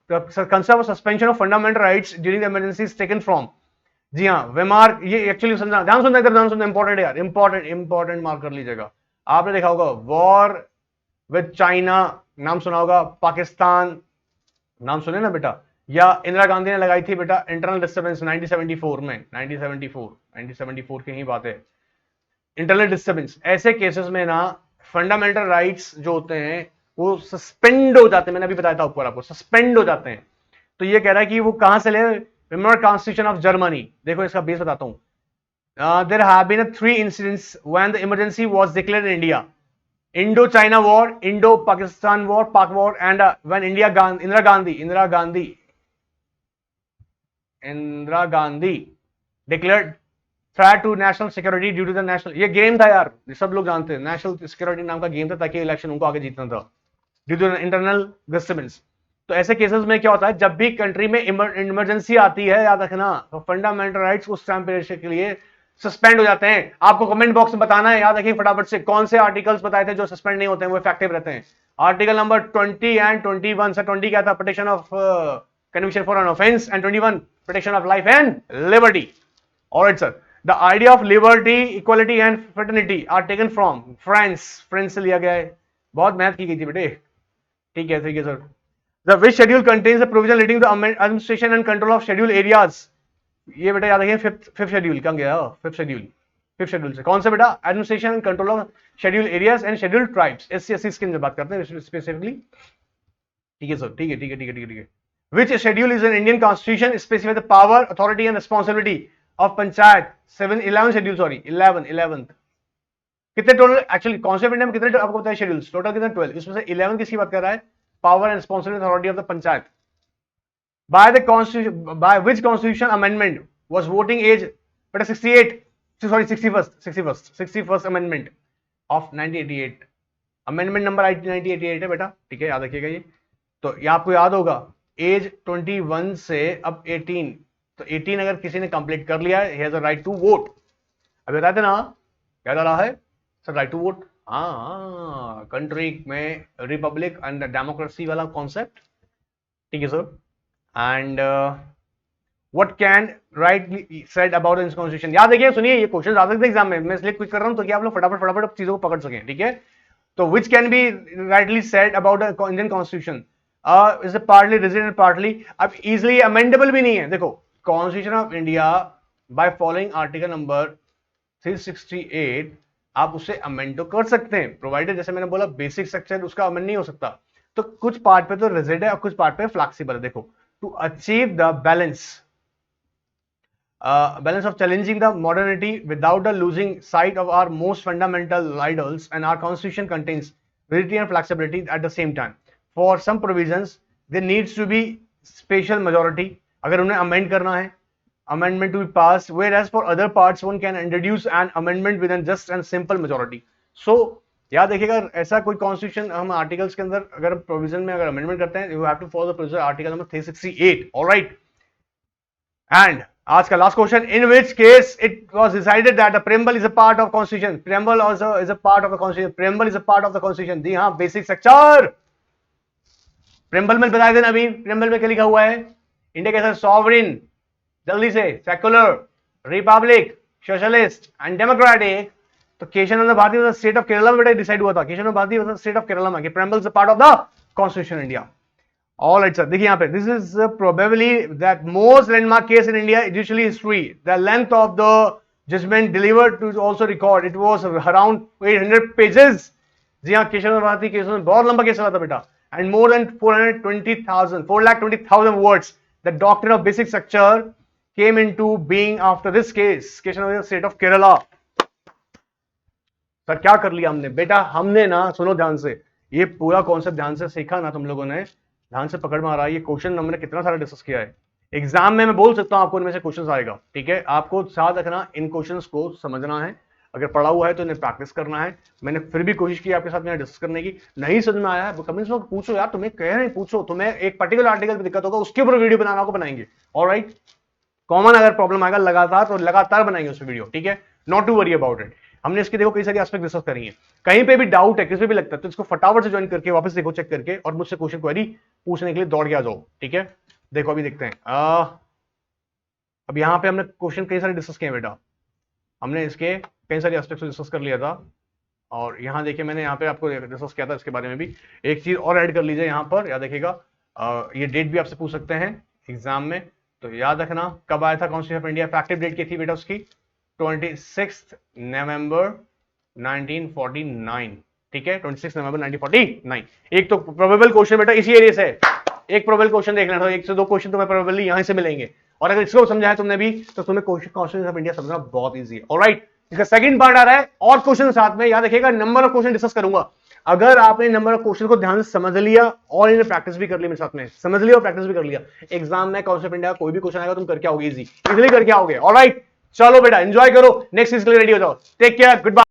S1: Concept of suspension of fundamental rights during emergency is taken from, जी हाँ, वेमार्क, ये एक्चुअली समझना, ध्यान सुनना, इधर ध्यान सुनना, इंपॉर्टेंट है यार, इंपॉर्टेंट मार्क कर लीजिएगा। आपने देखा होगा वॉर विद चाइना, नाम सुना होगा, पाकिस्तान, नाम सुने ना बेटा, या इंदिरा गांधी ने लगाई थी बेटा इंटरनल डिस्टर्बेंस 1974 में, 1974 की ही बात है, इंटरनल डिस्टर्बेंस। ऐसे केसेस में ना फंडामेंटल राइट्स जो होते हैं वो सस्पेंड हो जाते हैं, मैंने अभी बताया था ऊपर आपको, सस्पेंड हो जाते हैं। तो ये कह रहा है कि वो कहां से ले, रिमेंबर कॉन्स्टिट्यूशन ऑफ जर्मनी, देखो इसका बेस बताता हूं। There have been 3 incidents when the emergency was declared in India: Indo-China War, Indo-Pakistan War, Pak War, and when Indira Gandhi declared threat to national security due to the national, ये game था यार, सब लोग जानते हैं, national security नाम का game था, ताकि इलेक्शन उनको आगे जीतना था, ड्यू टू इंटरनल डिस्टर्बेंस। तो ऐसे केसेस में क्या होता है, जब भी कंट्री में इमरजेंसी आती है, याद रखना, तो फंडामेंटल राइट्स उस टाइम पीरियड के लिए सस्पेंड हो जाते हैं। आपको कमेंट बॉक्स में बताना है, याद रखिए फटाफट से, कौन से आर्टिकल्स बताए थे जो सस्पेंड नहीं होते हैं, वो इफेक्टिव रहते हैं। आर्टिकल नंबर 20 एंड 21, सर 20 क्या था, protection of conviction for an offence, and 21 protection of life and liberty, alright sir. The idea of liberty, equality and fraternity are taken from France से लिया गया है, बहुत मेहनत की गई थी बेटे, ठीक है sir. The which schedule contains the provision leading to administration and control of schedule areas, ये बेटा याद रखिए, फिफ्थ शेड्यूल कहाँ गया, फिफ्थ शेड्यूल, 5th शेड्यूल से। कौन से बेटा? Administration and control of schedule areas and schedule tribes, SC/SC की बात करते हैं स्पेसिफिकली। ठीक है सर, ठीक है ठीक है ठीक है ठीक है ठीक है। Which schedule is in Indian Constitution specify the power, authority and responsibility of panchayat? 11 schedule, sorry 11 कितने टोटल? एक्चुअली कॉन्सेप्ट इंडिया में कितने आपको बताया शेड्यूल्स टोटल? कितने? 12। इसमें से 11 किसकी बात कर रहा है? Power and responsibility authority of the panchayat. By the constitution, by which constitution amendment was voting age बेटा 68, sorry 61st amendment of 1988। Amendment number 1988 है बेटा, ठीक है, याद रखिएगा ये। तो ये आपको याद होगा, एज 21 से अब 18, तो 18 अगर किसी ने कंप्लीट कर लिया है, he has a right to vote। अभी बताते ना, क्या रहा है सर? Right to vote. हाँ, कंट्री में रिपब्लिक एंड डेमोक्रेसी वाला कॉन्सेप्ट, ठीक है sir. And what can rightly said about the constitution? याद देखिए, सुनिए, ये क्वेश्चन आ सकते एग्जाम में, मैं इसलिए क्विक कर रहा हूं तो कि आप लोग फटाफट चीजों को पकड़ सकें, ठीक है। तो which can be rightly said about the Indian constitution? Is partly resident partly. अब इजिली अमेंडेबल भी नहीं है। देखो, constitution of India by following article number 368 आप उसे अमेंड तो कर सकते हैं, प्रोवाइडेड जैसे मैंने बोला बेसिक स्ट्रक्चर उसका अमेंड नहीं हो सकता। तो कुछ पार्ट पे तो रिजिड है और कुछ पार्ट पे फ्लेक्सिबल है। देखो, to achieve the balance of challenging the modernity without the losing sight of our most fundamental ideals, and our constitution contains rigidity and flexibility at the same time. For some provisions there needs to be special majority अगर उन्हें amend करना है, amendment to be passed, whereas for other parts one can introduce an amendment with just and simple majority. So याद देखिएगा, ऐसा कोई constitution हम articles के अंदर अगर प्रोविजन में अगर अमेंडमेंट करते हैं, you have to follow the provision article number 368, alright. And आज का last question, in which case it was decided that the preamble is a part of constitution? Preamble also is a part of the constitution. Preamble is a part of the constitution. जी हाँ, basic structure. Preamble में बता देना, अभी preamble में क्या लिखा हुआ है? इंडिया कैसा? सॉवरिन, जल्दी से, secular, Republic, socialist and democratic. तो केशव भारती स्टेट ऑफ केरला में बेटा डिसाइड हुआ था, केशव भारती स्टेट ऑफ केरला में, preamble is a part of the constitution India. All right, sir. देखिए यहाँ पे, this is probably that most landmark case in India, judicial history. The length of the judgment delivered to also record. It was around 800 pages. जी हाँ, Keshav Bharti case में बहुत लंबा case चला था बेटा, and more than 420,000 words. The doctrine of basic structure came into being after this case. Keshav Bharati state of Kerala. सर क्या कर लिया हमने बेटा? हमने ना, सुनो ध्यान से, ये पूरा कॉन्सेप्ट ध्यान से सीखा ना तुम लोगों ने, ध्यान से पकड़ में आ रहा है। ये क्वेश्चन हमने कितना सारा डिस्कस किया है एग्जाम में, मैं बोल सकता हूं आपको इनमें से क्वेश्चन आएगा, ठीक है। आपको साथ रखना, इन क्वेश्चंस को समझना है, अगर पढ़ा हुआ है तो इन्हें प्रैक्टिस करना है। मैंने फिर भी कोशिश की आपके साथ में डिस्कस करने की, नहीं समझ में आया है कमेंट्स में पूछो यार, तुम्हें कह रहे हैं पूछो, तुम्हें एक पर्टिकुलर आर्टिकल पे दिक्कत होगा उसके ऊपर वीडियो बनाना को बनाएंगे, ऑलराइट। कॉमन अगर प्रॉब्लम आएगा लगातार तो लगातार बनाएंगे उस वीडियो, ठीक है, not to worry about it. हमने इसके देखो कई सारी एस्पेक्ट डिस्कस करी है, कहीं पे भी डाउट है, किसी भी लगता है तो इसको फटाफट से ज्वाइन करके वापस देखो, चेक करके, और मुझसे क्वेश्चन क्वेरी पूछने के लिए दौड़ के आ जाओ, ठीक है। देखो अभी देखते हैं, अब यहाँ पे हमने क्वेश्चन कई सारे डिस्कस किए बेटा, हमने इसके कई सारे एस्पेक्ट डिस्कस कर लिया था, और यहाँ देखिए मैंने यहाँ पे आपको डिस्कस किया था इसके बारे में भी। एक चीज और ऐड कर लीजिए यहाँ पर, याद रखिएगा, ये डेट भी आपसे पूछ सकते हैं एग्जाम में, तो याद रखना कब आया था constitution of India. Effective date की थी बेटा उसकी 26 नवंबर 1949, ठीक है, 26 नवंबर 1949। एक तो प्रोबेबल क्वेश्चन बेटा इसी एरिया से, एक प्रोबेबल क्वेश्चन देख लेना, एक से दो क्वेश्चन तुम्हें प्रोबेबली यहीं से मिलेंगे, और अगर इसको समझा है तुमने भी तो तुम्हें कॉन्स्टिट्यूशन ऑफ इंडिया समझना बहुत इजी है, ऑलराइट। इसका सेकंड पार्ट आ रहा है और क्वेश्चन साथ में, याद रखिएगा नंबर ऑफ क्वेश्चन डिस्कस करूंगा। अगर आपने नंबर ऑफ क्वेश्चन को ध्यान से समझ लिया और इन्हें प्रैक्टिस भी कर ली मेरे साथ में, समझ लिया और प्रैक्टिस भी कर लिया, एग्जाम में कॉन्सेप्ट ऑफ इंडिया कोई भी क्वेश्चन आएगा तुम करके आओगे, इजीली करके आओगे, ऑलराइट। चलो बेटा एंजॉय करो, नेक्स्ट चीज के लिए रेडी हो जाओ, टेक केयर, गुड बाय।